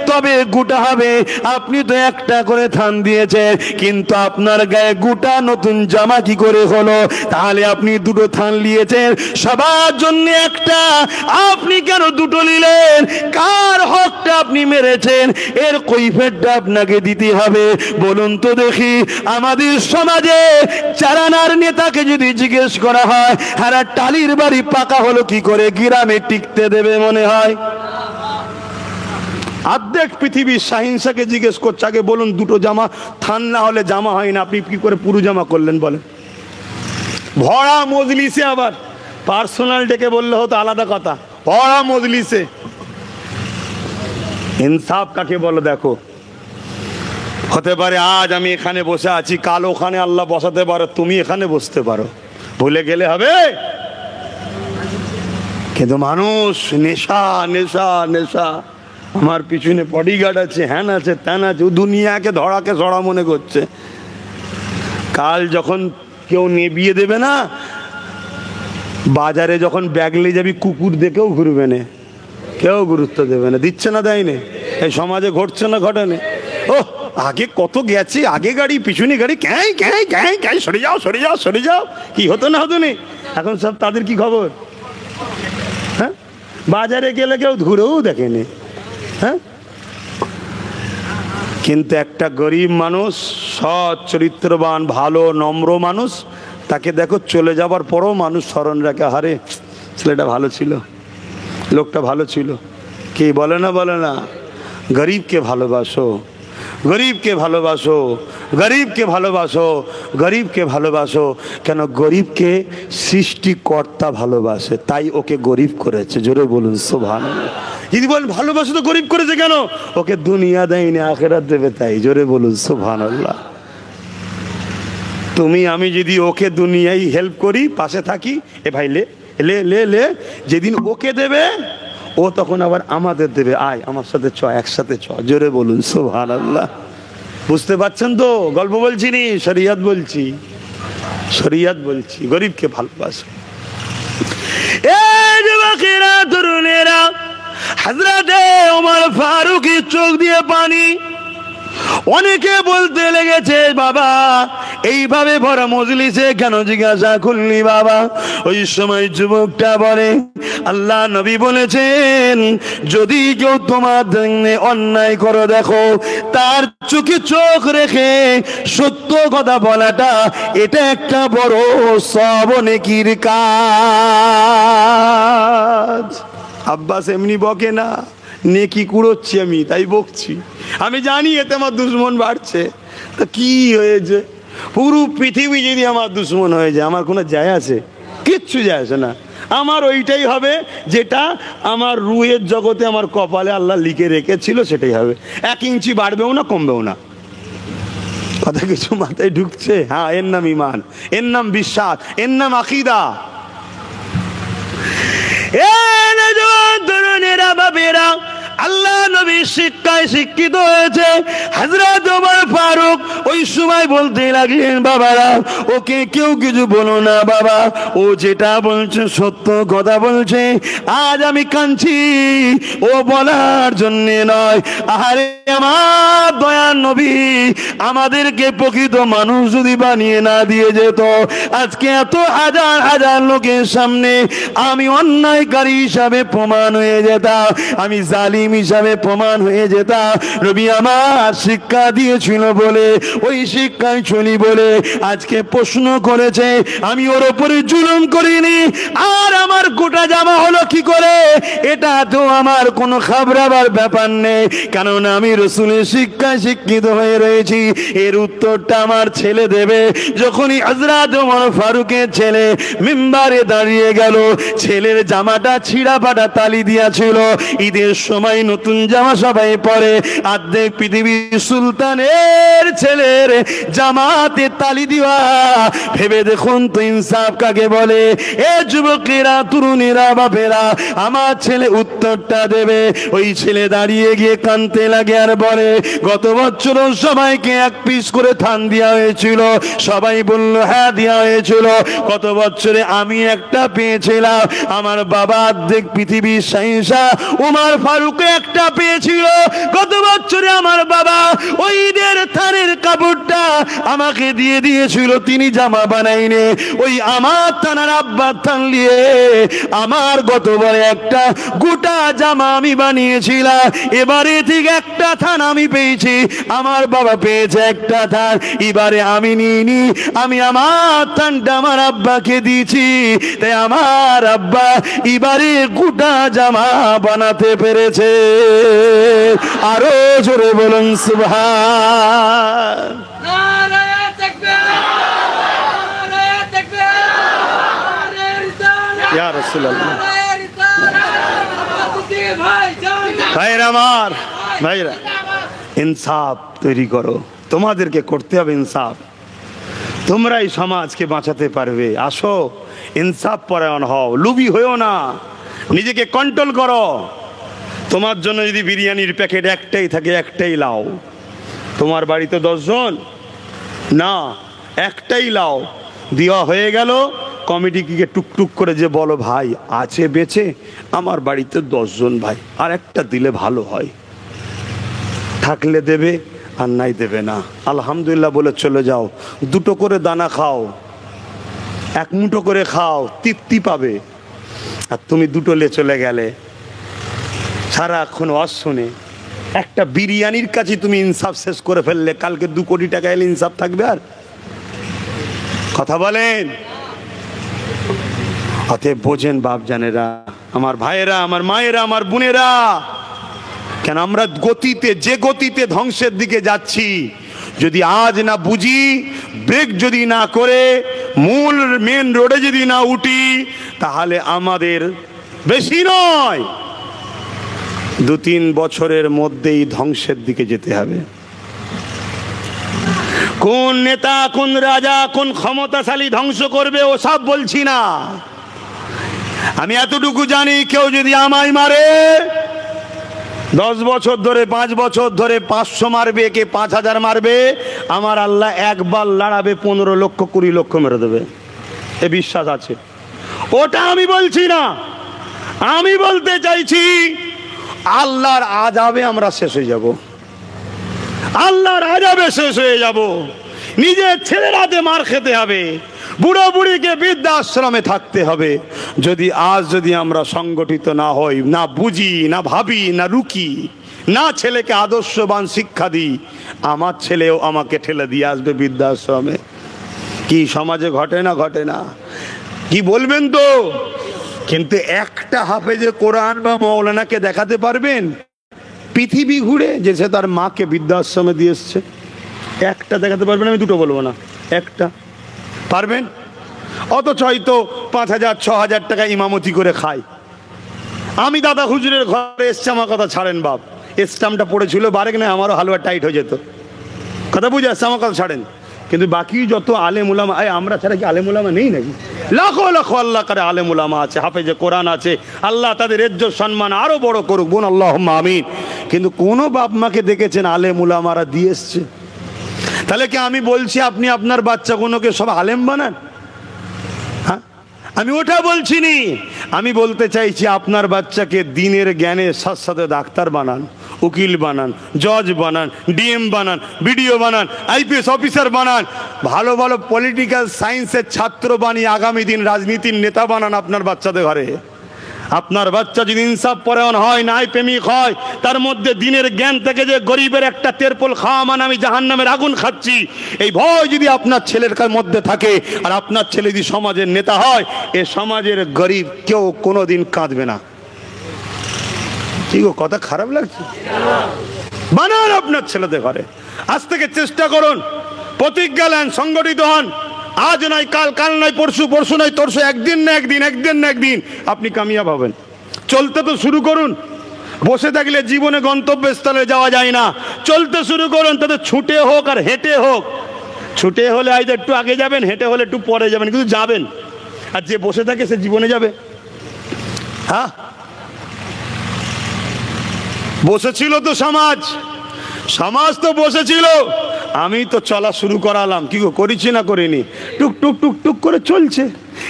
তবে গোটা হবে। আপনি তো একটা করে থান দিয়েছেন, কিন্তু আপনার গায়ে গোটা নতুন জামা কি করে হলো? তাহলে আপনি দুটো থান নিয়েছেন, সবার জন্য একটা, আপনি কেন দুটো নিলেন? কার হকটা আপনি মেরেছেন? এর কৈফিয়তটা আপনাকে দিতে হবে। বলুন তো দেখি, আমাদের সমাজে চারানার নেতাকে যদি জিজ্ঞেস করা হয় আর টালির বাড়ি পাকা হলো কি করে, গ্রামে টিকতে দেবে মনে হয়? অর্ধেক পৃথিবীর শাহিনশাহকে জিজ্ঞেস করছে, আগে বলুন দুটো জামা থান না হলে জামা হয় না, আপনি কি করে পুরো জামা করলেন বলেন? ভরা মজলিসে, আবার পার্সোনাল ডেকে বললে হতো আলাদা কথা, ভরা মজলিসে ইনসাফ কাকে বলো দেখো। হতে পারে আজ আমি এখানে বসে আছি, কাল ওখানে আল্লাহ বসাতে পারো, তুমি এখানে বসতে পারো, ভুলে গেলে হবে? কিন্তু মানুষ নেশা নেশা নেশা, আমার পিছনে বডিগার্ড আছে, হ্যান আছে, ত্যান আছে, দুনিয়াকে ধরাকে ধরা মনে করছে। কাল যখন কেউ নেবিয়ে দেবে না, বাজারে যখন ব্যাগ নিয়ে যাবি কুকুর দেখেও ঘুরবে না, কেউ গুরুত্ব দেবে না। দিচ্ছে না, দেয়নি? এই সমাজে ঘটছে না, ঘটেনি? ও আগে কত গেছে, আগে গাড়ি পিছনে গাড়ি, ক্যাঁ ক্যাঁ ক্যাঁ ক্যাঁ, সরে যাও সরে যাও সরে যাও, কি হতো না হতো নি? এখন সব তাদের কি খবর? হ্যাঁ, বাজারে গেলে কেউ ঘুরেও দেখেনি। হ্যাঁ, কিন্তু একটা গরিব মানুষ, সৎ চরিত্রবান ভালো নম্র মানুষ, তাকে দেখো চলে যাবার পরও মানুষ স্মরণ রাখে, হারে ছেলেটা ভালো ছিল, লোকটা ভালো ছিল। কি বলে না, বলে না? গরিবকে ভালোবাসো, গরিবকে ভালোবাসো, গরিবকে ভালোবাসো, গরিবকে ভালোবাসো। কেন? গরিবকে সৃষ্টিকর্তা ভালোবাসে, তাই ওকে গরিব করেছে। জোরে বলুন সুবহানাল্লাহ। যদি বলেন ভালোবাসো তো গরিব করেছে কেন? ওকে দুনিয়া দেয়নি, আখিরাত দেবে, তাই। জোরে বলুন সুবহানাল্লাহ। তুমি আমি যদি ওকে দুনিয়ায় হেল্প করি, পাশে থাকি, এ ভাই লে লে লে লে, যেদিন ওকে দেবে ও তখন আবার আমাদের দেবে, আয় আমার সাথে চ, একসাথে চ। জোরে বলুন সুবহানাল্লাহ। বুঝতে পারছেন তো? গল্প বলছি নি, শরিয়ত বলছি, শরিয়ত বলছি। গরিবকে ভালোবাসো। এই যুবকেরা, তরুণেরা, হযরতে ওমর ফারুকের চোখ দিয়ে পানি। অনেকে বলতে লেগেছে, বাবা এইভাবে ভরা মজলিসে কেন জিজ্ঞাসা করলি বাবা? ওই সময় যুবকটা বলে, আল্লাহ নবী বলেছেন যদি কেউ তোমার জন্য অন্যায় করো দেখো, তার চোখে চোখ রেখে সত্য কথা বলাটা এটা একটা বড় সওয়াব নেকির কাজ। আব্বাস এমনি বকে না, নেকি কুড়োচ্ছি আমি তাই বকছি। আমি জানি এতে আমার দুশ্মন বাড়ছে, তা কি হয়েছে? পুরো পৃথিবী যদি আমার দুশ্মন হয়ে যায় আমার কোনো যায় আছে? কিচ্ছু যায় আসে না। আমার ওইটাই হবে যেটা আমার রুহের জগতে আমার কপালে আল্লাহ লিখে রেখেছিল, সেটাই হবে। 1 ইঞ্চি বাড়বেও না কমবেও না। কথা কিছু মাথায় ঢুকছে? হ্যাঁ, এর নাম ইমান, এর নাম বিশ্বাস, এর নাম আকীদা। বাবেরা, আল্লাহ নবীর শিক্ষায় শিক্ষিত হয়েছে হযরত ওমর ফারুক ওই সময় বলতে লাগলেন, বাবারা ওকে কেউ কিছু বলো না বাবা, ও যেটা বলছে সত্য কথা বলছে। আজ আমি কাঁদছি ও বলার জন্য নয়। আরে আমার দয়ার নবী আমাদেরকে প্রকৃত মানুষ যদি বানিয়ে না দিয়ে যেত, আজকে এত হাজার হাজার লোকের সামনে আমি অন্যায়কারী হিসাবে প্রমাণ হয়ে যেতাম, আমি জালিম হিসাবে প্রমাণ হয়ে যেতাম। নবী আমার শিক্ষা দিয়েছিল বলে, ওই শিক্ষায় চলি বলে আজকে প্রশ্ন করেছে, আমি ওর উপরে জুলুম করিনি। আর আমার গোটা জামা হলো কি করে, এটা তো আমার কোনো খাবরাবার ব্যাপার নেই, কারণ আমি রাসূলের শিক্ষায় শিক্ষিত হয়ে রয়েছি। এর উত্তরটা আমার ছেলে দেবে। যখনই হযরত ওমর ফারুকের ছেলে মিম্বারে দাঁড়িয়ে গেল, ছেলের জামাটা ছিঁড়া ফাটা তালি দিয়েছিল। ঈদের সময় নতুন জামা সবাই পরে, অর্ধেক পৃথিবীর সুলতানের ছেলের জামাতে তালি দিবা, ভেবে দেখুন তো ইনসাফ কাকে বলে? এ যুবকেরা, তরুণীরা, বাপেরা, আমার ছেলে উত্তরটা দেবে। ওই ছেলে দাঁড়িয়ে গিয়ে কাঁদতে লাগে আর বলে, গত বছর সবাইকে 1 পিস করে থান দেওয়া হয়েছিল। সবাই বলল হ্যাঁ দেওয়া হয়েছিল। গত বছরে আমি একটা পেয়েছিলাম, আমার বাবা অর্ধেক পৃথিবীর শাহিনশাহ ওমর ফারুক একটা পেয়েছিল। গত বছরে আমার বাবা ওই ঈদের থানের কাপড়টা আমাকে দিয়ে দিয়েছিল, তিনি জামা বানাইনি। ওই আমার থানার আব্বার থান নিয়ে আমার গতবারে একটা গোটা জামা আমি বানিয়েছিলাম, এবারে ঠিক একটা থান আমি পেয়েছি, আমার বাবা পেয়েছে একটা থান। এবারে আমি নিইনি, আমি আমার থানটা আমার আব্বাকে দিয়েছি, তাই আমার আব্বা এবারে গোটা জামা বানাতে পেরেছে। আরো জোরে বলুন সুবহান। নারায়ে তাকবীর, নারায়ে তাকবীর, নারায়ে রিসালাত, ইয়া রাসূলুল্লাহ। নারায়ে রিসালাত। ভাইরা আমার, ভাইরা, ইনসাফ তৈরি করো, তোমাদেরকে করতে হবে ইনসাফ। তোমরাই সমাজকে বাঁচাতে পারবে। আসো ইনসাফ পরায়ণ হও, লুবি হয়েও না, নিজেকে কন্ট্রোল করো। তোমার জন্য যদি বিরিয়ানির প্যাকেট একটাই থাকে, একটাই লাও। তোমার বাড়িতে 10 জন না, একটাই লাও। দেওয়া হয়ে গেল, কমিটিকে টুকটুক করে যে বলো, ভাই আছে বেঁচে, আমার বাড়িতে 10 জন ভাই, আর একটা দিলে ভালো হয়। থাকলে দেবে আর নাই দেবে না, আলহামদুলিল্লাহ বলে চলে যাও। 2টো করে দানা খাও, 1 মুঠো করে খাও, তৃপ্তি পাবে। আর তুমি 2টো লে চলে গেলে, সারাক্ষণ ওয়াজ শুনে একটা বিরিয়ানির কাছে তুমি ইনসাফ শেষ করে ফেললে, কালকে 2 কোটি টাকা এলে ইনসাফ থাকবে? আর কথা বলেন। অতএব বোঝেন বাপজানেরা, আমার ভাইয়েরা, আমার মায়েরা, আমার বোনেরা, কেন আমরা গতিতে, যে গতিতে ধ্বংসের দিকে যাচ্ছি, যদি আজ না বুঝি, ব্রেক যদি না করে মূল মেন রোডে যদি না উঠি, তাহলে আমাদের বেশি নয় 2-3 বছরের মধ্যেই ধ্বংসের দিকে যেতে হবে। কোন নেতা, কোন রাজা, কোন ক্ষমতাশালী ধ্বংস করবে ও সব বলছি না, আমি এতটুকু জানি, কেউ যদি আমায় মারে 10 বছর ধরে, 5 বছর ধরে 500 মারবে, কে 5000 মারবে, আমার আল্লাহ একবার লড়াবে 15 লক্ষ 20 লক্ষ মেরে দেবে, এ বিশ্বাস আছে। ওটা আমি বলছি না, আমি বলতে চাইছি আল্লাহর আযাবে আমরা শেষ হয়ে যাব, আল্লাহর আযাবে শেষ হয়ে যাব। নিজের ছেলের হাতে মার খেতে হবে, বুড়ো বুড়িকে বৃদ্ধাশ্রমে থাকতে হবে। যদি আমরা সংগঠিত না হই, না বুঝি, না ভাবি, না রুকি, না ছেলেকে আদর্শবান শিক্ষা দিই, আমার ছেলেও আমাকে ঠেলে দিয়ে আসবে বৃদ্ধাশ্রমে। কি সমাজে ঘটে না? ঘটে না? কি বলবেন তো? কিন্তু একটা হাফেজে কোরআন বা মৌলানাকে দেখাতে পারবেন পৃথিবী ঘুরে যে সে তার মাকে বৃদ্ধাশ্রমে দিয়ে এসছে? একটা দেখাতে পারবেন? আমি দুটো বলবো না, একটা পারবেন? অথচ হয়তো 5,000 6,000 টাকা ইমামতি করে খায়। আমি দাদা হুজুরের ঘরে এসছে, আমার কথা ছাড়েন বাপ, স্টাম্পটা পড়েছিল বারেক না, আমারও হালুয়া টাইট হয়ে যেত। কথা বুঝে আসছে, আমার কথা ছাড়েন। কিন্তু বাকি যত আলেম উলামা, আমরা ছাড়া কি আলেম উলামা নেই নাকি? লাখো লাখো আল্লাহ করে আলেম উলামা আছে, হাফেজে কোরআন আছে। আল্লাহ তাদের ইজ্জত সম্মান আরো বড় করুক, বোন আল্লাহুম্মা আমিন। কিন্তু কোন বাপ মাকে দেখেছেন আলেম উলামারা দিয়ে এসছে? তাহলে কি আমি বলছি আপনি আপনার বাচ্চাগুলোকে সব আলেম বানান? হ্যাঁ, আমি ওটা বলছি নি। আমি বলতে চাইছি আপনার বাচ্চাকে দিনের জ্ঞানের সাথে সাথে ডাক্তার বানান, উকিল বানান, জজ বানান, ডিএম বানান, বিডিও বানান, আইপিএস অফিসার বানান, ভালো ভালো পলিটিক্যাল সায়েন্সের ছাত্র বানিয়ে আগামী দিন রাজনীতির নেতা বানান আপনার বাচ্চাদের ঘরে। আপনার বাচ্চা যদি ইনসাফ পরায়ণ হয়, ন্যায় প্রেমিক হয়, তার মধ্যে দিনের জ্ঞান থেকে যে গরিবের একটা তেরপল খাওয়া মানে আমি জাহান্নামের আগুন খাচ্ছি, এই ভয় যদি আপনার ছেলের মধ্যে থাকে, আর আপনার ছেলে যদি সমাজের নেতা হয়, এ সমাজের গরিব কেউ কোনোদিন কাঁদবে না। কি গো, কথা খারাপ লাগছে? বানান আপনার ছেলেদের ঘরে। আজ থেকে চেষ্টা করুন, প্রতিজ্ঞা নেন, সংগঠিত হন। আজ নয় কাল, কাল নয় পরশু, পরশু নয় তরশু, একদিন না একদিন, একদিন না একদিন আপনি কামিয়াব হবেন। চলতে তো শুরু করুন। বসে থাকলে জীবনে গন্তব্যস্থলে যাওয়া যায় না। চলতে শুরু করুন, তাতে ছুটে হোক আর হেঁটে হোক। ছুটে হলে হয়তো একটু আগে যাবেন, হেঁটে হলে একটু পরে যাবেন, কিন্তু যাবেন। আর যে বসে থাকে সে জীবনে যাবে? হ্যাঁ, বসেছিল তো সমাজ, সমাজ তো বসেছিল, আমি তো চলা শুরু করালাম। কি গো, করেছি না করিনি? টুক টুক টুক টুক করে চলছে।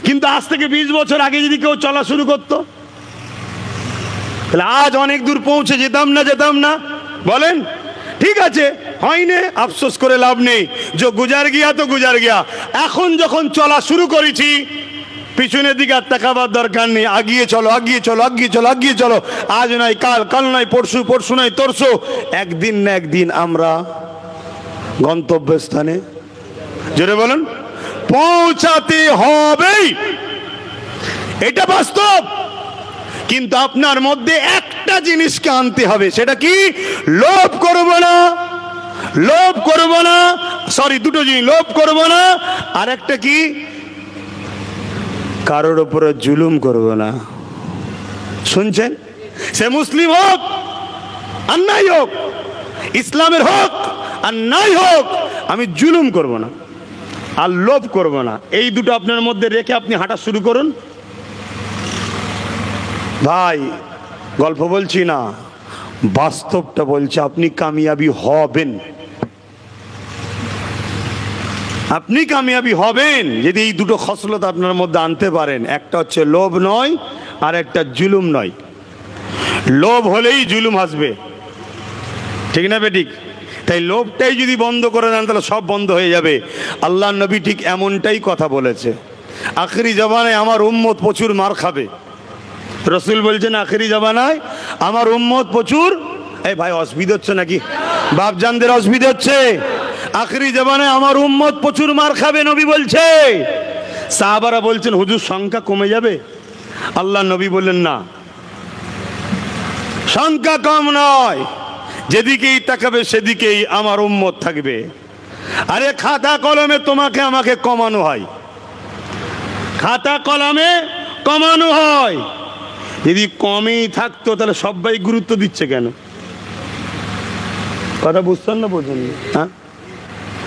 কিন্তু আজ থেকে 20 বছর আগে যদি কেউ চলা শুরু করতো, তাহলে আজ অনেক দূর পৌঁছে যেতাম না? যেতাম না? বলেন। ঠিক আছে, হয়নি, আফসোস করে লাভ নেই। যে গুজার গিয়া তো গুজার গিয়া। এখন যখন চলা শুরু করেছি, পিছনের দিকে আর তাকাবার দরকার নেই। আগিয়ে চলো, আগিয়ে চলো, আগিয়ে চলো, আগিয়ে চলো। আজ নয় কাল, কাল নয় পরশু, পরশু নয় তরশু, একদিন না একদিন আমরা গন্তব্যস্থানে, জোরে বলুন, পৌঁছাতে হবেই। এটা বাস্তব। কিন্তু আপনার মধ্যে একটা জিনিসকে আনতে হবে, সেটা কি? লোভ করব না, লোভ করব না, সরি দুটো জিনিস, লোভ করব না, আর একটা কি? কারোর উপরে জুলুম করব না। শুনছেন? সে মুসলিম হোক আর নাই হোক, ইসলামের হোক আর নাই হোক, আমি জুলুম করব না আর লোভ করব না। এই দুটো আপনার মধ্যে রেখে আপনি হাঁটা শুরু করুন। ভাই, গল্প বলছি না, বাস্তবটা বলছি। আপনি কামিয়াবি হবেন, আপনি কামিয়াবি হবেন যদি এই দুটো খসলত আপনার মধ্যে আনতে পারেন। একটা হচ্ছে লোভ নয়, আর একটা জুলুম নয়। লোভ হলেই জুলুম আসবে, ঠিক না বেঠিক? তাই লোভটাই যদি বন্ধ করে দেন, তাহলে সব বন্ধ হয়ে যাবে। আল্লাহ নবী ঠিক এমনটাই কথা বলেছে। আখেরি জমানায় আমার উম্মত প্রচুর মার খাবে। রসুল বলছেন আখেরি জমানায় আমার উম্মত প্রচুর, এই ভাই অসুবিধা হচ্ছে নাকি? বাপজানদের অসুবিধা হচ্ছে? আখেরি জমানায় আমার উম্মত প্রচুর মার খাবে, নবী বলছে। সাহাবারা বলছেন হুজুর সংখ্যা কমে যাবে? আল্লাহ নবী বললেন না, সংখ্যা কম নয়, যেদিকেই তাকাবে সেদিকেই আমার উম্মত থাকবে। আরে খাতা কলমে তোমাকে আমাকে কমানো হয়, খাতা কলমে কমানো হয়। যদি কমেই থাকতো তাহলে সবাই গুরুত্ব দিচ্ছে কেন? কথা বুঝছেন না? বোঝেন? হ্যাঁ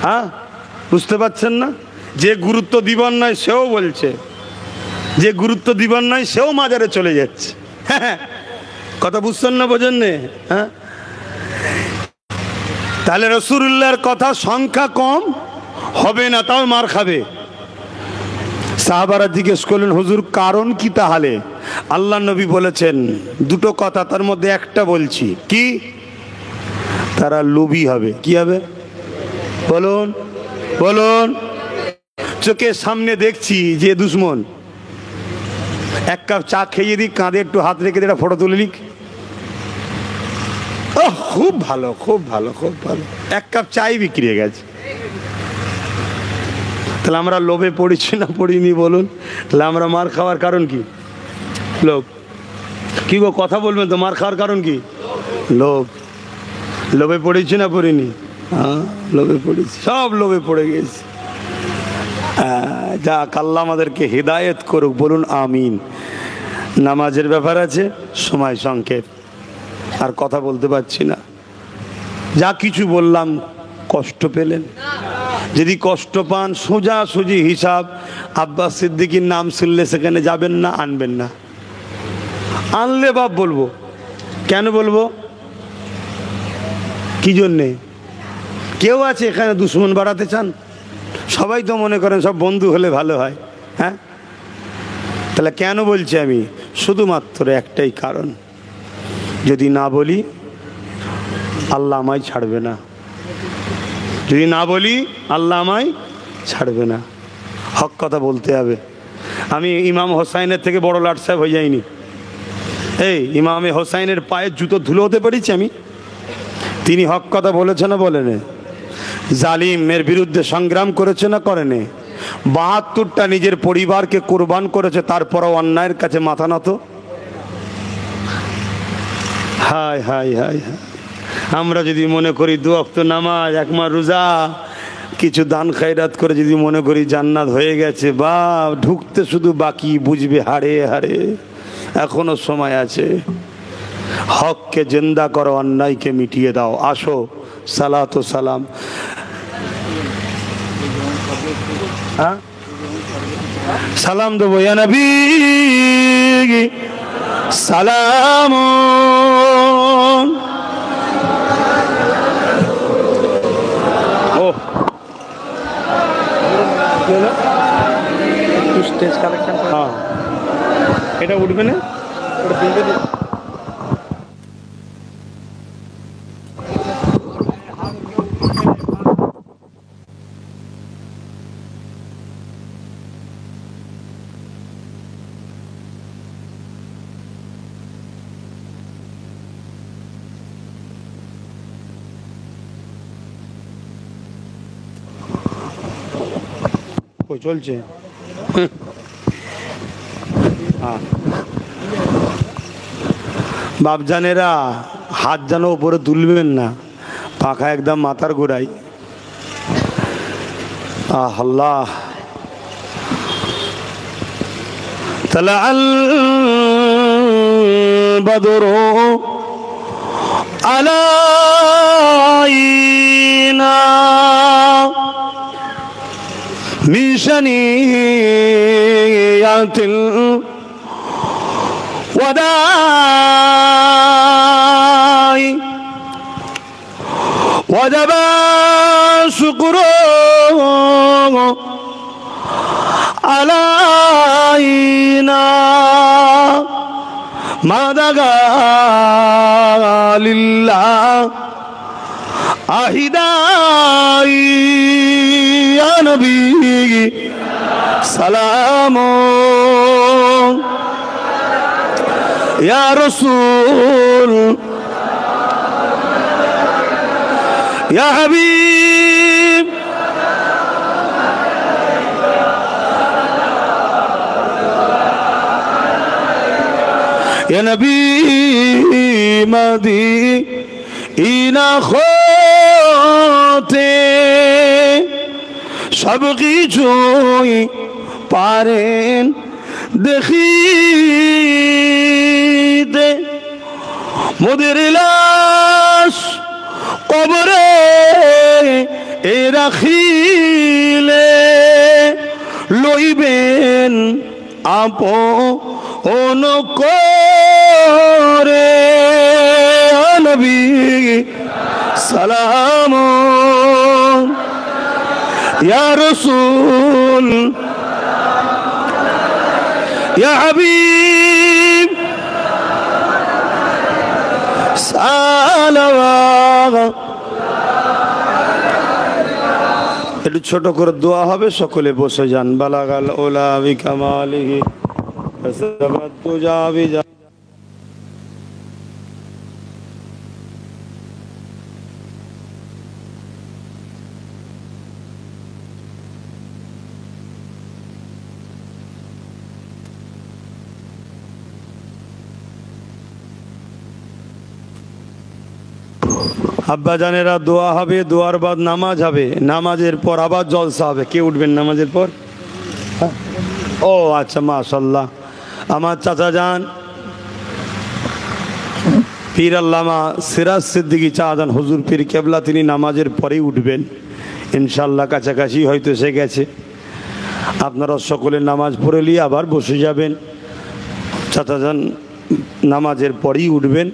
হ্যাঁ, বুঝতে পারছেন না? যে গুরুত্ব দিবার নয় সেও বলছে, যে গুরুত্ব দিবার নয় সেও মাজারে চলে যাচ্ছে। হ্যাঁ, কথা বুঝছেন না? বোঝেন না? হ্যাঁ, তাহলে রাসূলুল্লাহর কথা, সংখ্যা কম হবে না, তাও মার খাবে। সাহাবারা জিজ্ঞেস করলেন হুজুর কারণ কি তাহলে? আল্লাহ নবী বলেছেন দুটো কথা, তার মধ্যে একটা বলছি। কি? তারা লোভী হবে। কি হবে বলুন? বলুন, চোখের সামনে দেখছি যে দুশ্মন, এক কাপ চা খেয়ে দিক, কাঁধে একটু হাত রেখে দিয়ে একটা ফটো তুলে নিক, খুব ভালো, খুব ভালো, খুব ভালো, এক কাপ চাই বিক্রি হয়ে গেছে। তাহলে আমরা লোভে পড়েছি না পড়িনি বলুন? তাহলে আমরা মার খাওয়ার কারণ কি? লোভ। কি গো, কথা বলবেন তো? মার খাওয়ার কারণ কি? লোভ। লোভে পড়েছি না পড়িনি? হ্যাঁ, লোভে পড়েছি, সব লোভে পড়ে গেছি। যাক, আল্লাহ আমাদেরকে হিদায়েত করুক, বলুন আমিন। নামাজের ব্যাপার আছে, সময় সংক্ষেপ, আর কথা বলতে পারছি না। যা কিছু বললাম কষ্ট পেলেন? যদি কষ্ট পান, সোজাসুজি হিসাব, আব্বাস সিদ্দিকীর নাম শুনলে সেখানে যাবেন না, আনবেন না। আনলে বাপ বলবো। কেন বলবো? কি জন্যে? কেউ আছে এখানে দুশ্মন বাড়াতে চান? সবাই তো মনে করেন সব বন্ধু হলে ভালো হয়। হ্যাঁ, তাহলে কেন বলছি আমি? শুধুমাত্র একটাই কারণ, যদি না বলি আল্লাহ আমায় ছাড়বে না। যদি না বলি আল্লাহ আমায় ছাড়বে না। হক কথা বলতে হবে। আমি ইমাম হোসাইনের থেকে বড় লাট সাহেব হয়ে যাইনি। এই ইমামে হোসাইনের পায়ের জুতো ধুলো হতে পেরেছি আমি? তিনি হক কথা বলেছে না বলেনে? জালিমের বিরুদ্ধে সংগ্রাম করেছে না করেনে? ৭২টা নিজের পরিবারকে কোরবান করেছে, তারপরও অন্যায়ের কাছে মাথা নত। হায় হায় হায় হায়। আমরা যদি মনে করি ২ ওয়াক্ত নামাজ, ১ মাস রোজা, কিছু দান খায়রাত করে যদি মনে করি জান্নাত হয়ে গেছে, বা ঢুকতে শুধু বাকি, বুঝবে হাড়ে হাড়ে এখনো সময় আছে। হককে জিন্দা করো, অন্যায়কে মিটিয়ে দাও। আসো, সালাত ও সালাম। হ্যাঁ, সালাম দেবো, ইয়া নবী সালাম। ও স্টেজ কালেকশন, হ্যাঁ, এটা উঠবে না, ওটা তুলবে না। চলছে। হ্যাঁ, বাপজানেরা হাত যেন উপরে তুলবেন না, পাখা একদম মাথার গোড়ায়। আল্লাহ, তালা আল বদরু আলাইনা من شنيعة الوداع وجب الشكر علينا ما دعا لله أهداي يا نبي سلام يا رسول يا حبيب يا نبي مدينة خوতে সব কিছুই পারেন দেখিতে, মোদের লাশ কবরে এ রাখিলে লইবেন আপন করে নবী সালাম ইয়া রাসূল ইয়া হাবিব সালাওয়াত। একটু ছোট করে দোয়া হবে, সকলে বসে যান। বালাগাল ওলা বিকামালিহি কাসাবাত তুজা বিজা। আব্বা জানেরা দোয়া হবে, দোয়ার বাদ নামাজ হবে, নামাজের পর আবার জলসা হবে। কে উঠবেন নামাজের পর? ও আচ্ছা, মাশাল্লাহ। আমার চাচা যান পীর আল্লামা সিরাজ সিদ্দিকী চাঁদান হুজুর পীর কেবলা, তিনি নামাজের পরেই উঠবেন ইনশাল্লাহ। কাছাকাছি হয়তো এসে গেছে। আপনারা সকলে নামাজ পড়ে নিয়ে আবার বসে যাবেন। চাচা যান নামাজের পরেই উঠবেন।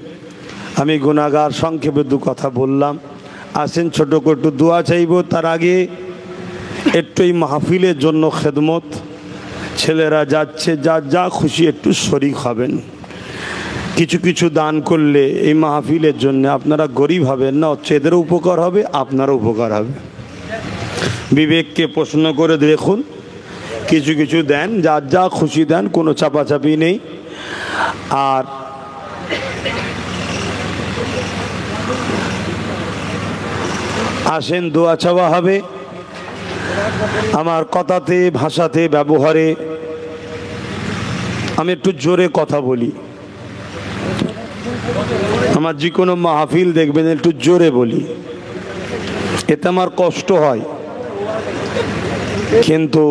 আমি গুনাহগার, সংক্ষেপে দু কথা বললাম। আসেন ছোট করে একটু দোয়া চাইব। তার আগে একটু এই মাহফিলের জন্য খেদমত, ছেলেরা যাচ্ছে, যা খুশি একটু শরীক হবেন। কিছু কিছু দান করলে এই মাহফিলের জন্য আপনারা গরিব হবেন না, হচ্ছে এদেরও উপকার হবে, আপনারও উপকার হবে। বিবেককে প্রশ্ন করে দেখুন, কিছু কিছু দেন, যা খুশি দেন, কোনো চাপাচাপি নেই। আর আসেন দোয়া চাওয়া হবে। আমার কথাতে, ভাষাতে, ব্যবহারে আমি একটু জোরে কথা বলি। আমার যে কোনো মাহফিল দেখবেন একটু জোরে বলি, এতে আমার কষ্ট হয়। কিন্তু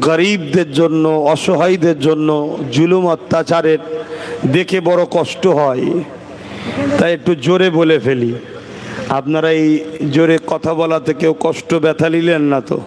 গরিবদের জন্য, অসহায়দের জন্য জুলুম অত্যাচারের দেখে বড় কষ্ট হয়, তাই একটু জোরে বলে ফেলি। আপনারা এই জোরে কথা বলাতে কেউ কষ্ট ব্যথা নিলেন না তো?